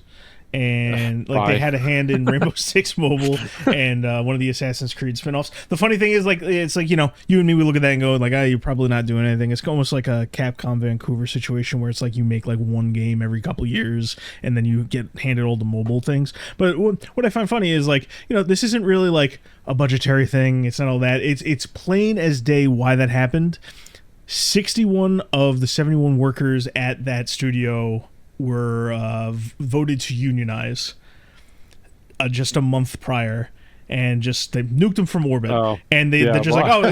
and like they Bye. had a hand in Rainbow Six Mobile and one of the Assassin's Creed spinoffs. The funny thing is, like, it's like, you know, you and me, we look at that and go like, you're probably not doing anything. It's almost like a Capcom Vancouver situation where it's like you make like one game every couple years and then you get handed all the mobile things. But what I find funny is, like, you know, this isn't really like a budgetary thing. It's not all that. It's plain as day why that happened. 61 of the 71 workers at that studio were voted to unionize just a month prior, and just they nuked them from orbit. Oh, And yeah, they're just like, well,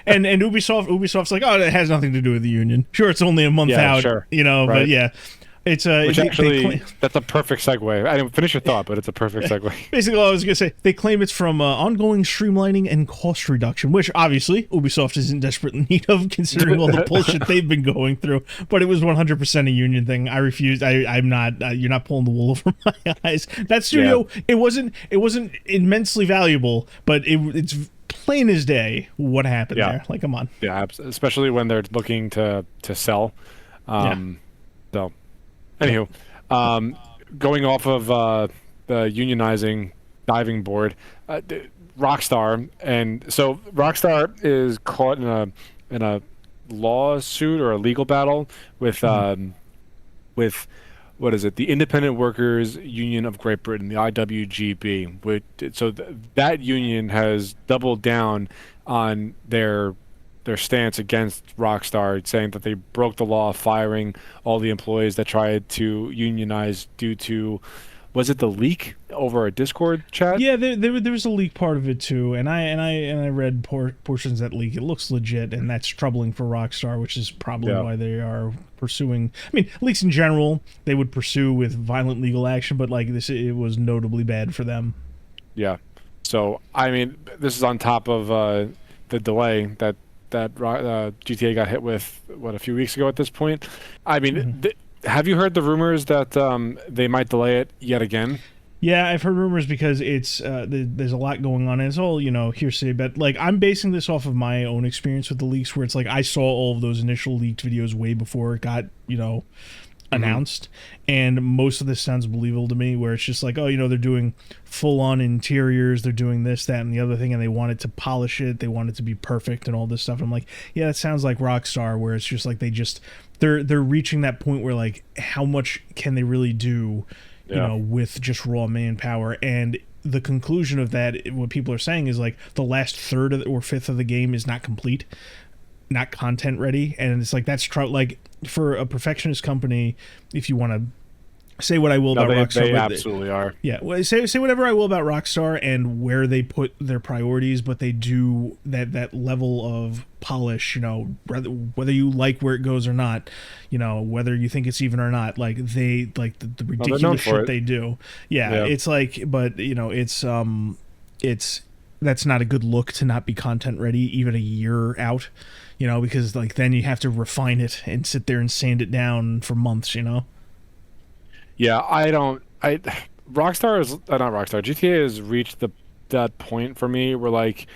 and Ubisoft's like, oh, it has nothing to do with the union. Sure, it's only a month yeah, out, sure, you know, but right. yeah, it's Which they actually, that's a perfect segue. I didn't finish your thought, but it's a perfect segue. basically, all I was gonna say, they claim it's from ongoing streamlining and cost reduction, which obviously Ubisoft is in desperate need of, considering all the bullshit they've been going through. But it was 100% a union thing. I refused. I'm not. You're not pulling the wool over my eyes. That studio, it wasn't immensely valuable, but it's plain as day what happened Yeah. there. Like, come on. Yeah, especially when they're looking to sell. So, anywho, going off of the unionizing diving board, Rockstar, and so Rockstar is caught in a lawsuit or a legal battle with what is it? The Independent Workers Union of Great Britain, the IWGB. That union has doubled down on their stance against Rockstar, saying that they broke the law, firing all the employees that tried to unionize due to, was it the leak over a Discord chat? Yeah, there was a leak part of it too, and I read portions of that leak. It looks legit, and that's troubling for Rockstar, which is probably why they are pursuing. I mean, leaks in general they would pursue with violent legal action, but like this, it was notably bad for them. Yeah. So I mean, this is on top of the delay that GTA got hit with a few weeks ago. At this point, I mean, have you heard the rumors that they might delay it yet again? Yeah, I've heard rumors because it's there's a lot going on, and it's all, you know, hearsay. But like, I'm basing this off of my own experience with the leaks, where it's like I saw all of those initial leaked videos way before it got, you know, announced, and most of this sounds believable to me, where it's just like, oh, you know, they're doing full on interiors, they're doing this, that, and the other thing, and they wanted to polish it, they want it to be perfect and all this stuff. I'm like, yeah, that sounds like Rockstar, where it's just like they're reaching that point where, like, how much can they really do, you know, with just raw manpower. And the conclusion of that, what people are saying is like the last third or fifth of the game is not complete, not content ready, and it's like that's like for a perfectionist company. If you want to say what I will about Rockstar, they absolutely are. Yeah, well, say whatever I will about Rockstar and where they put their priorities, but they do that level of polish. You know, whether you like where it goes or not, you know, whether you think it's even or not, like they like the ridiculous shit they do. Yeah, it's like, but you know, it's that's not a good look to not be content ready even a year out, you know, because like then you have to refine it and sit there and sand it down for months, you know. Yeah, Rockstar is not Rockstar. GTA has reached that point for me where like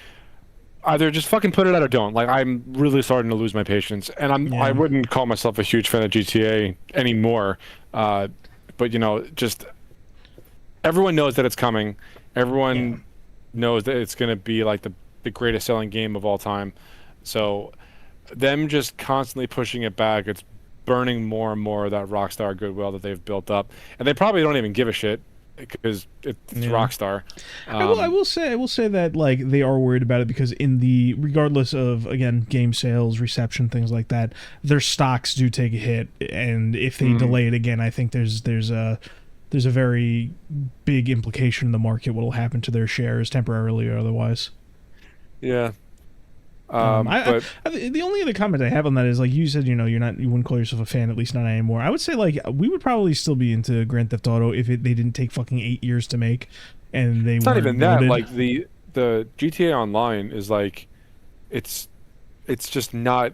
either just fucking put it out or don't. Like I'm really starting to lose my patience, and I wouldn't call myself a huge fan of GTA anymore. But you know, just everyone knows that it's coming. Everyone knows that it's going to be like the greatest selling game of all time. So them just constantly pushing it back, it's burning more and more of that Rockstar goodwill that they've built up, and they probably don't even give a shit because it's Yeah. Rockstar. I will say that like they are worried about it because in the regardless of again game sales, reception, things like that, their stocks do take a hit, and if they delay it again, I think there's a very big implication in the market what will happen to their shares temporarily or otherwise. Yeah. I, But the only other comment I have on that is like you said, you wouldn't call yourself a fan, at least not anymore. I would say like we would probably still be into Grand Theft Auto if they didn't take fucking 8 years to make, and they it's not weren't even that. loaded. Like the GTA Online is like, it's it's just not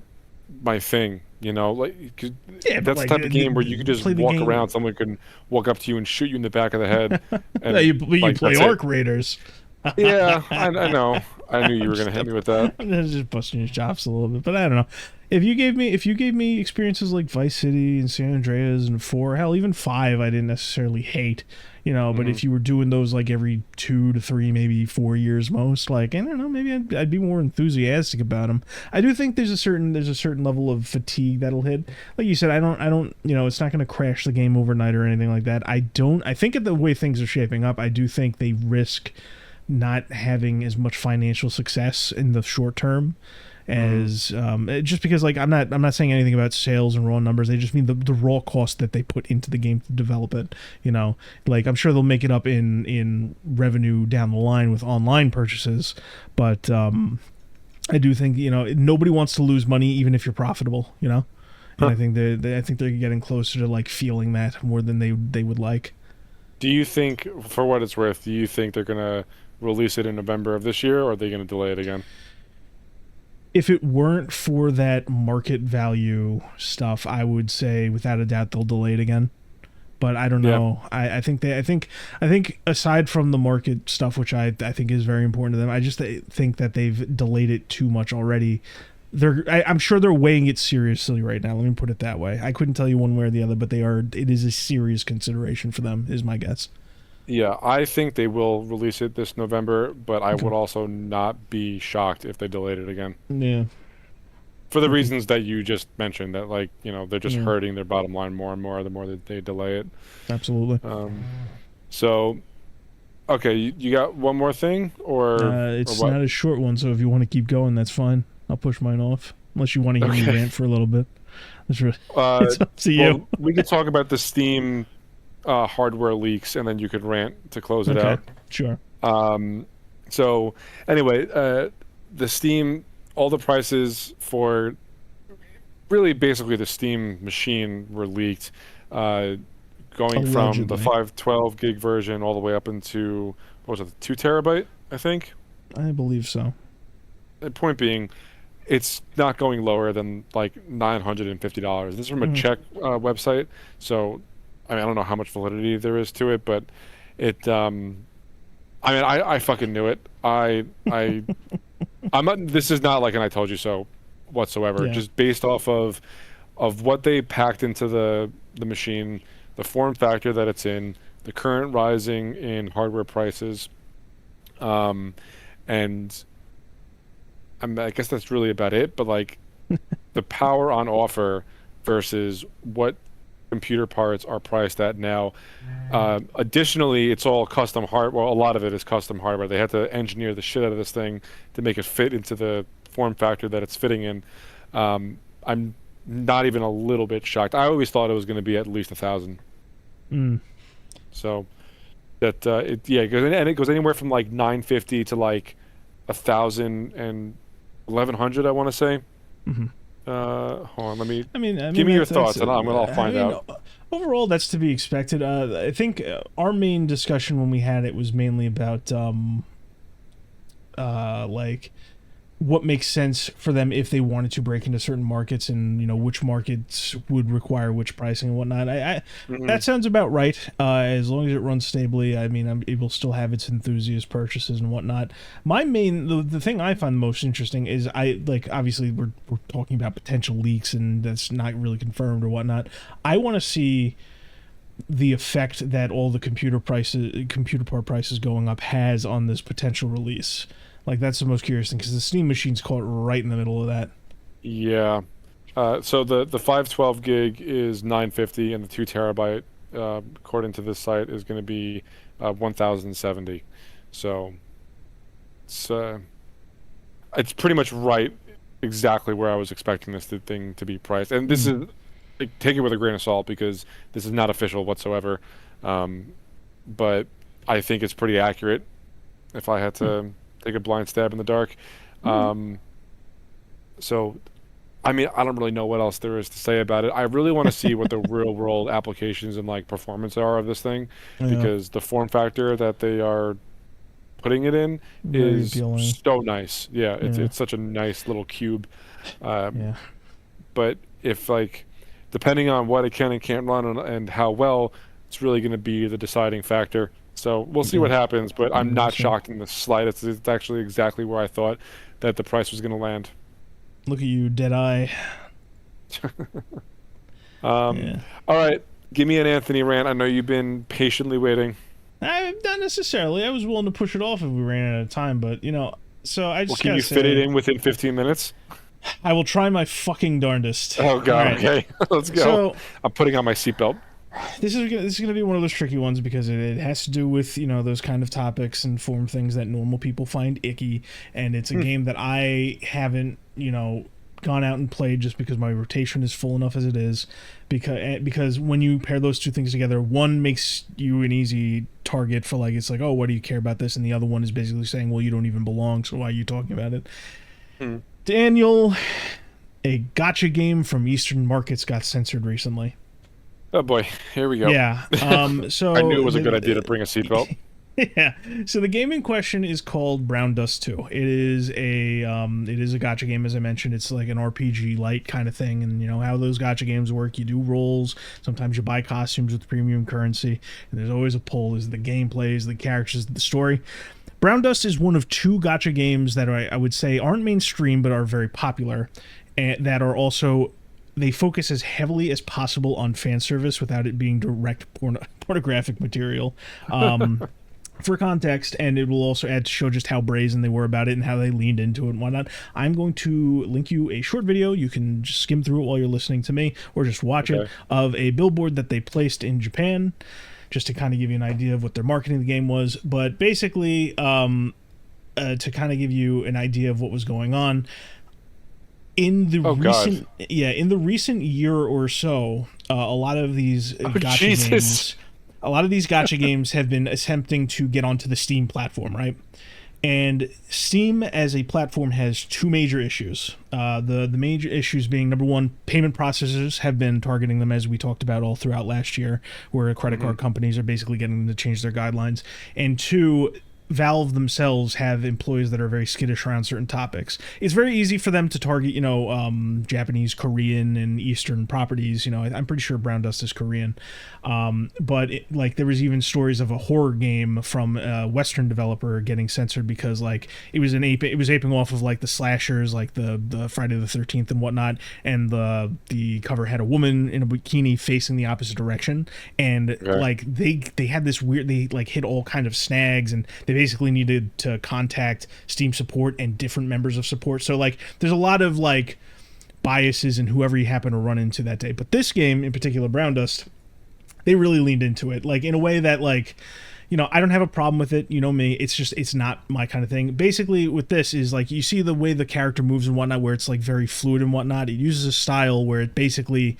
my thing. Like 'cause Yeah, but that's the like type of game where you can just play the walk game. around, someone can walk up to you and shoot you in the back of the head, Yeah, and you like play that's it. Arc Raiders. Yeah, I know. I knew you were I'm gonna just, hit me with that. I'm just busting your chops a little bit, but I don't know. If you gave me experiences like Vice City and San Andreas and 4, hell, even 5, I didn't necessarily hate, But Hmm. if you were doing those like every 2 to 3, maybe 4 years most, like I don't know, maybe I'd be more enthusiastic about them. I do think there's a certain level of fatigue that'll hit. Like you said, I don't, it's not going to crash the game overnight or anything like that. I think at the way things are shaping up, I do think they risk not having as much financial success in the short term as just because like I'm not saying anything about sales and raw numbers. I just mean the raw cost that they put into the game to develop it. Like I'm sure they'll make it up in revenue down the line with online purchases, but I do think nobody wants to lose money even if you're profitable. And Huh. I think I think they're getting closer to like feeling that more than they would like. Do you think, for what it's worth, do you think they're gonna release it in November of this year, or are they gonna delay it again? If it weren't for that market value stuff, I would say without a doubt they'll delay it again. But I don't Yeah. know. I think aside from the market stuff, which I think is very important to them, I just think that they've delayed it too much already. I'm sure they're weighing it seriously right now. Let me put it that way. I couldn't tell you one way or the other, but they are. It is a serious consideration for them, is my guess. Yeah, I think they will release it this November, but I Okay. would also not be shocked if they delayed it again. Yeah. For the Okay. reasons that you just mentioned, that like, they're just Yeah. hurting their bottom line more and more the more that they delay it. Absolutely. Um, so, okay, you got one more thing, or It's what? not a short one, so if you want to keep going, that's fine. I'll push mine off. Unless you want to hear me Okay. rant for a little bit. It's, really, Uh, it's up to you. well, we could talk about the Steam hardware leaks, and then you could rant to close it Okay, out. sure. Um, so anyway, the Steam, all the prices for really basically the Steam machine were leaked, uh, going from the Allegedly. 512 gig version all the way up into, what was it, 2 terabyte, I think. I believe so. The point being, it's not going lower than like $950. This is from a Mhm. Czech website, so I mean I don't know how much validity there is to it, but it. I mean I fucking knew it. I'm not. This is not like an I told you so whatsoever. Yeah. Just based off of what they packed into the machine, the form factor that it's in, the current rising in hardware prices, um, and I guess that's really about it. But like the power on offer versus what computer parts are priced at now. Additionally, it's all custom hardware. Well, a lot of it is custom hardware. They had to engineer the shit out of this thing to make it fit into the form factor that it's fitting in. I'm not even a little bit shocked. I always thought it was going to be at least 1,000. Mm. So that it goes anywhere from like 950 to like 1,000 and 1,100. I want to say. hmm Hold on, let me I give mean me your that's thoughts, and I'll I find mean, out. overall, that's to be expected. I think our main discussion when we had it was mainly about like what makes sense for them if they wanted to break into certain markets and which markets would require which pricing and whatnot. Mhm. That sounds about right. As long as it runs stably, I mean, it will still have its enthusiast purchases and whatnot. The thing I find the most interesting is obviously we're talking about potential leaks and that's not really confirmed or whatnot. I want to see the effect that all the computer part prices going up has on this potential release. Like that's the most curious thing because the Steam machine's caught right in the middle of that. Yeah. So the 512 gig is 950, and the 2 terabyte, according to this site, is going to be 1070. So it's it's pretty much right, exactly where I was expecting this thing to be priced. And this is, like, take it with a grain of salt because this is not official whatsoever. But I think it's pretty accurate if I had to take a blind stab in the dark. So, I mean, I don't really know what else there is to say about it. I really want to see what the real world applications and like performance are of this thing, because the form factor that they are putting it in Very is appealing. so nice. Yeah, it's such a nice little cube. But if, like, depending on what it can and can't run and how well, it's really going to be the deciding factor. So we'll see what happens, but I'm not shocked in the slightest. It's actually exactly where I thought that the price was going to land. Look at you, Deadeye. All right, give me an Anthony rant. I know you've been patiently waiting. Not necessarily. I was willing to push it off if we ran out of time, but so I just can you fit it in within 15 minutes? I will try my fucking darndest. Oh god, right. Okay, let's go. So, I'm putting on my seatbelt. This is going to be one of those tricky ones because it has to do with those kind of topics and form things that normal people find icky, and it's a game that I haven't gone out and played just because my rotation is full enough as it is, because when you pair those two things together, one makes you an easy target for, like, it's like, oh, what do you care about this, and the other one is basically saying, well, you don't even belong, so why are you talking about it? Daniel, a gacha game from Eastern markets got censored recently. Oh boy, here we go. Yeah. So I knew it was a good idea to bring a seatbelt. Yeah. So the game in question is called Brown Dust 2. It is a gacha game, as I mentioned. It's like an RPG light kind of thing, and how those gacha games work. You do rolls. Sometimes you buy costumes with premium currency, and there's always a pull. Is the gameplay, is the characters, the story. Brown Dust is one of two gacha games that I would say aren't mainstream but are very popular, and that are also, they focus as heavily as possible on fan service without it being direct pornographic material. For context, and it will also add to show just how brazen they were about it and how they leaned into it and whatnot. I'm going to link you a short video. You can just skim through it while you're listening to me, or just watch it, of a billboard that they placed in Japan, just to kind of give you an idea of what their marketing of the game was. But basically, to kind of give you an idea of what was going on, in the recent year or so, a lot of these gacha games. A lot of these gacha games have been attempting to get onto the Steam platform, right? And Steam as a platform has two major issues. The major issues being, number one, payment processors have been targeting them, as we talked about all throughout last year, where credit card companies are basically getting them to change their guidelines. And two, Valve themselves have employees that are very skittish around certain topics. It's very easy for them to target, Japanese, Korean, and Eastern properties. I'm pretty sure Brown Dust is Korean. But there was even stories of a horror game from a Western developer getting censored because, like, it was aping off of, like, the slashers, like the Friday the 13th and whatnot, and the cover had a woman in a bikini facing the opposite direction, and like they had this weird, they like hit all kind of snags, and they basically needed to contact Steam support and different members of support. So, like, there's a lot of, like, biases in whoever you happen to run into that day. But this game in particular, Brown Dust, they really leaned into it, like, in a way that, like, I don't have a problem with it. Me, it's not my kind of thing. Basically, with this is, like, you see the way the character moves and whatnot, where it's, like, very fluid and whatnot. It uses a style where it basically,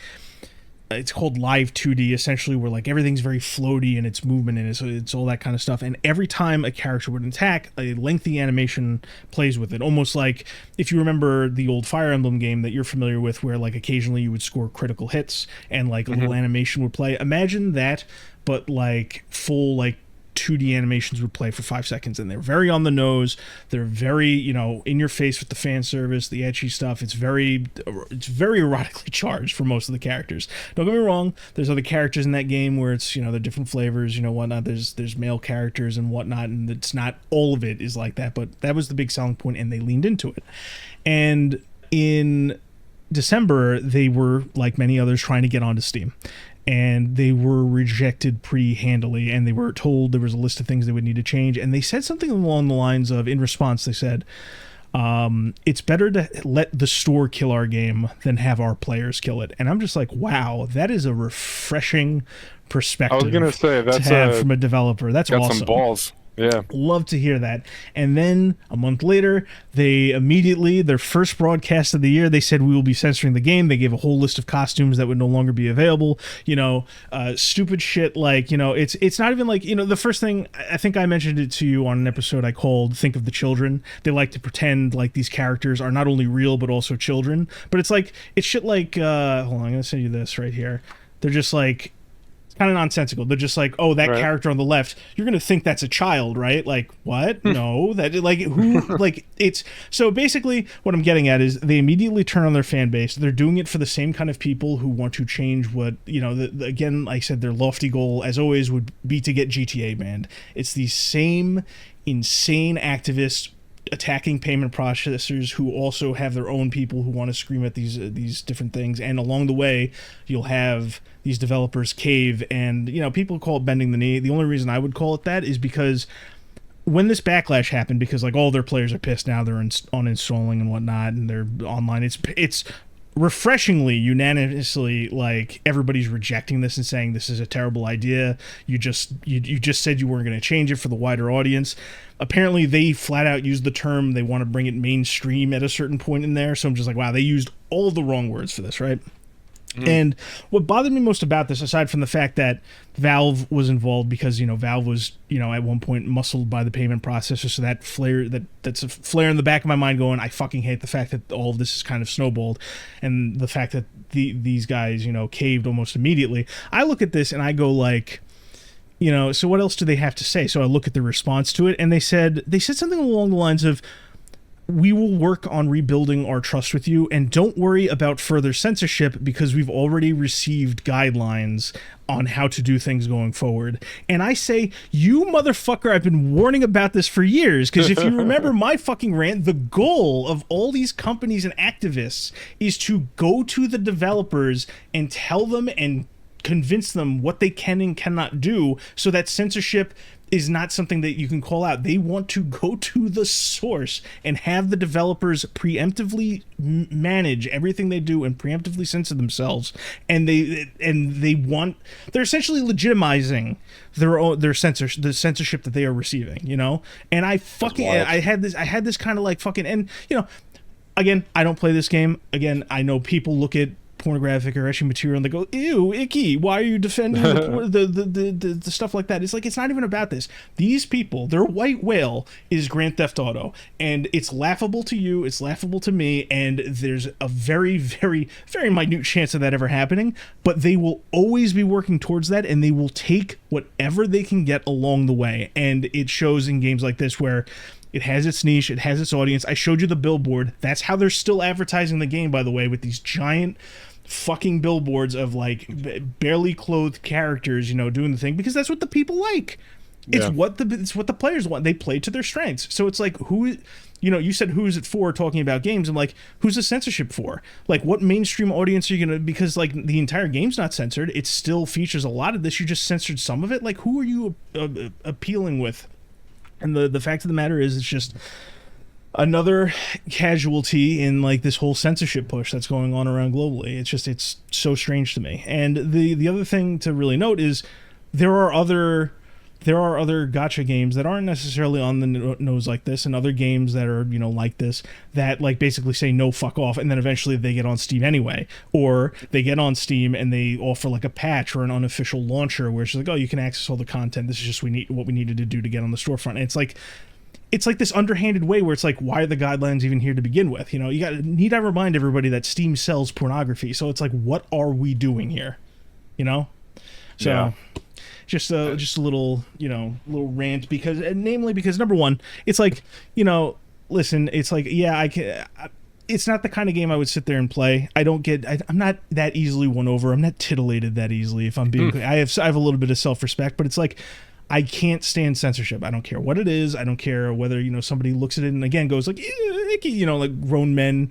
it's called live 2D, essentially, where, like, everything's very floaty in its movement, and it's all that kind of stuff. And every time a character would attack, a lengthy animation plays with it, almost like if you remember the old Fire Emblem game that you're familiar with, where, like, occasionally you would score critical hits and, like, a little animation would play. Imagine that, but, like, full, like, 2D animations would play for 5 seconds, and they're very on the nose. They're very, in your face with the fan service, the ecchi stuff. It's very erotically charged for most of the characters. Don't get me wrong. There's other characters in that game where it's, they're different flavors, whatnot. There's male characters and whatnot, and it's not all of it is like that. But that was the big selling point, and they leaned into it. And in December, they were, like many others, trying to get onto Steam. And they were rejected pretty handily, and they were told there was a list of things they would need to change. And they said something along the lines of, in response, they said, It's better to let the store kill our game than have our players kill it. And I'm just like, wow, that is a refreshing perspective. I was gonna say to have from a developer. That's got awesome. some balls. Yeah. Love to hear that. And then a month later, they immediately, their first broadcast of the year, they said we will be censoring the game. They gave a whole list of costumes that would no longer be available. Stupid shit like, it's not even like, the first thing, I think I mentioned it to you on an episode I called Think of the Children. They like to pretend like these characters are not only real, but also children. But it's like, it's shit like, hold on, I'm going to send you this right here. They're just like, kind of nonsensical. They're just like, oh, that right. character on the left, you're gonna think that's a child, right? Like, what? No, that like who? Like, it's so basically what I'm getting at is they immediately turn on their fan base. They're doing it for the same kind of people who want to change what again, like I said, their lofty goal, as always, would be to get GTA banned. It's these same insane activists attacking payment processors who also have their own people who want to scream at these different things, and along the way you'll have these developers cave, and people call it bending the knee. The only reason I would call it that is because when this backlash happened, because like all their players are pissed now, they're uninstalling and whatnot, and they're online, it's refreshingly unanimously like everybody's rejecting this and saying this is a terrible idea. You just said you weren't going to change it for the wider audience. Apparently they flat out used the term they want to bring it mainstream at a certain point in there, so I'm just like, wow, they used all the wrong words for this, right? And what bothered me most about this, aside from the fact that Valve was involved, because Valve was at one point muscled by the payment processor, so that's a flare in the back of my mind going, I fucking hate the fact that all of this is kind of snowballed, and the fact that these guys caved almost immediately. I look at this and I go like, so what else do they have to say? So I look at the response to it, and they said something along the lines of, we will work on rebuilding our trust with you, and don't worry about further censorship because we've already received guidelines on how to do things going forward. And I say, you motherfucker, I've been warning about this for years, because if you remember my fucking rant, the goal of all these companies and activists is to go to the developers and tell them and convince them what they can and cannot do, so that censorship is not something that you can call out. They want to go to the source and have the developers preemptively manage everything they do and preemptively censor themselves. And they're essentially legitimizing the censorship that they are receiving, And I had this kind of like fucking, and again, I don't play this game. Again, I know people look at pornographic or ecchi material and they go, ew, icky, why are you defending the stuff like that? It's like, it's not even about this. These people, their white whale is Grand Theft Auto, and it's laughable to you, it's laughable to me, and there's a very, very, very minute chance of that ever happening, but they will always be working towards that, and they will take whatever they can get along the way. And it shows in games like this where it has its niche, it has its audience. I showed you the billboard. That's how they're still advertising the game, by the way, with these giant fucking billboards of like barely clothed characters, doing the thing, because that's what the people like. It's what the players want. They play to their strengths. So it's like, who, you said who's it for talking about games. I'm like, who's the censorship for? Like, what mainstream audience are you gonna? Because like the entire game's not censored. It still features a lot of this. You just censored some of it. Like, who are you appealing with? And the fact of the matter is, it's just another casualty in like this whole censorship push that's going on around globally. It's so strange to me. And the other thing to really note is there are other gacha games that aren't necessarily on the nose like this, and other games that are like this, that like basically say no, fuck off, and then eventually they get on Steam anyway, or they get on Steam and they offer like a patch or an unofficial launcher where it's like, oh, you can access all the content, this is just what we needed to do to get on the storefront. And it's like this underhanded way where it's like, why are the guidelines even here to begin with? Need I remind everybody that Steam sells pornography? So it's like, what are we doing here? So Yeah. just a little little rant, because number one, it's like, listen, it's like, it's not the kind of game I would sit there and play. I'm not that easily won over. I'm not titillated that easily, if I'm being I have a little bit of self-respect, but it's like, I can't stand censorship. I don't care what it is. I don't care whether, somebody looks at it and again goes like, icky, like grown men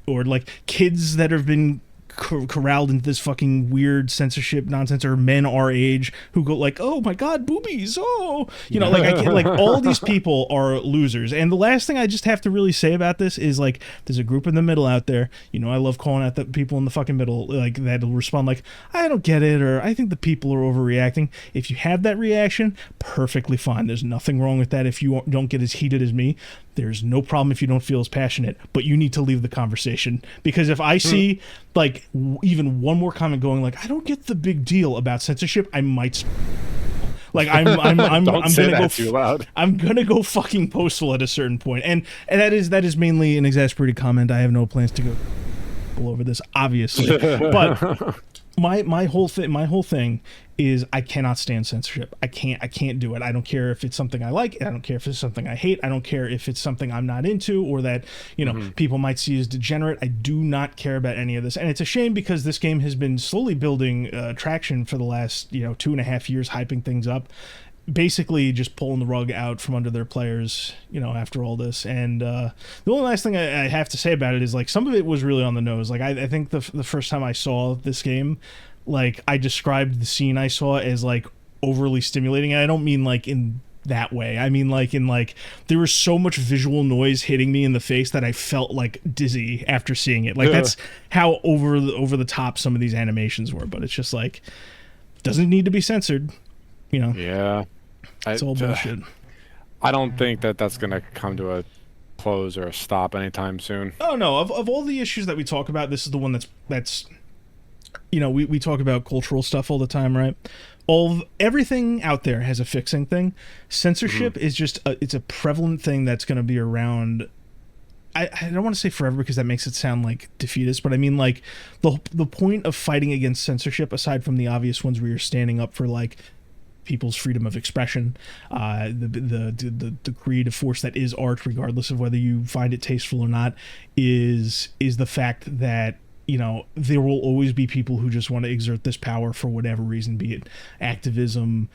or like kids that have been corralled into this fucking weird censorship nonsense, or men our age who go like, oh my god, boobies, oh, like I can't, like, all these people are losers. And the last thing I just have to really say about this is, like, there's a group in the middle out there, I love calling out the people in the fucking middle, like, that'll respond like, I don't get it, or I think the people are overreacting. If you have that reaction, perfectly fine. There's nothing wrong with that. If you don't get as heated as me, there's no problem if you don't feel as passionate, but you need to leave the conversation. Because if I see, like, even one more comment going like, I don't get the big deal about censorship, I might like, I'm gonna go too loud. I'm gonna go fucking postal at a certain point. And that is mainly an exasperated comment. I have no plans to go over this, obviously. But my whole thing is, I cannot stand censorship. I can't do it. I don't care if it's something I like. I don't care if it's something I hate. I don't care if it's something I'm not into, or that people might see as degenerate. I do not care about any of this, and it's a shame because this game has been slowly building traction for the last 2.5 years, hyping things up, basically just pulling the rug out from under their players, after all this. And the only last thing I have to say about it is, like, some of it was really on the nose. Like, I think the first time I saw this game, like, I described the scene I saw as, like, overly stimulating. And I don't mean, like, in that way. I mean, like, in, like, there was so much visual noise hitting me in the face that I felt, like, dizzy after seeing it. Like, that's how over the top some of these animations were. But it's just, like, doesn't need to be censored, Yeah. It's all bullshit. I don't think that's going to come to a close or a stop anytime soon. Oh, no. Of all the issues that we talk about, this is the one that's we talk about cultural stuff all the time, right? Everything out there has a fixing thing. Censorship is just it's a prevalent thing that's going to be around. I don't want to say forever because that makes it sound like defeatist, but I mean, like, the point of fighting against censorship, aside from the obvious ones where you're standing up for, like, people's freedom of expression, the creative force that is art, regardless of whether you find it tasteful or not, is the fact that there will always be people who just want to exert this power for whatever reason, be it activism,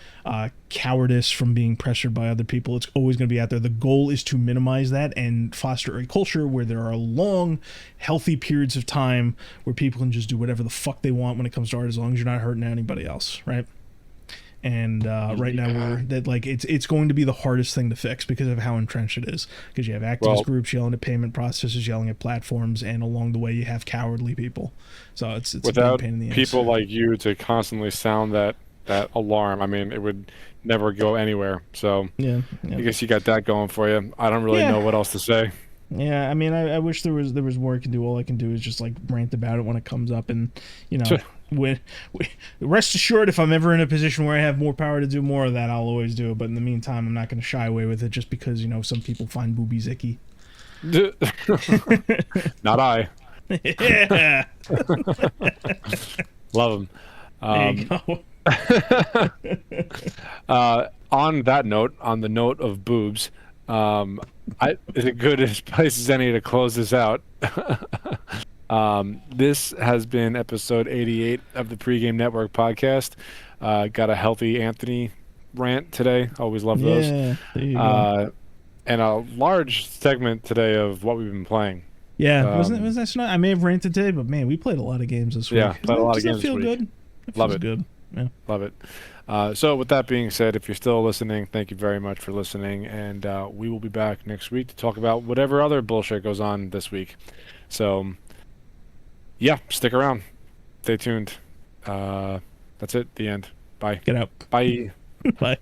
cowardice from being pressured by other people. It's always going to be out there. The goal is to minimize that and foster a culture where there are long, healthy periods of time where people can just do whatever the fuck they want when it comes to art, as long as you're not hurting anybody else, right? And right now it's going to be the hardest thing to fix because of how entrenched it is. Because you have activist groups yelling at payment processors, yelling at platforms, and along the way you have cowardly people. So it's without a big pain in the ass. People like you to constantly sound that alarm, I mean, it would never go anywhere. So yeah. I guess you got that going for you. I don't really know what else to say. Yeah, I mean, I wish there was more I can do. All I can do is just, like, rant about it when it comes up, and rest assured, if I'm ever in a position where I have more power to do more of that, I'll always do it. But in the meantime, I'm not going to shy away with it just because some people find boobies icky. Not I. Yeah. Love them. There you go. On that note, on the note of boobs, is it good as place as any to close this out? This has been episode 88 of the Pregame Network podcast. Got a healthy Anthony rant today. Always love those. Yeah, there you go. And a large segment today of what we've been playing. Yeah, was that not? I may have ranted today, but man, we played a lot of games this week. Yeah, played a lot of games Does that feel this week. good? Love it. Good. Yeah. Love it. So with that being said, if you're still listening, thank you very much for listening, and we will be back next week to talk about whatever other bullshit goes on this week. So yeah, stick around. Stay tuned. That's it. The end. Bye. Get out. Bye. Bye.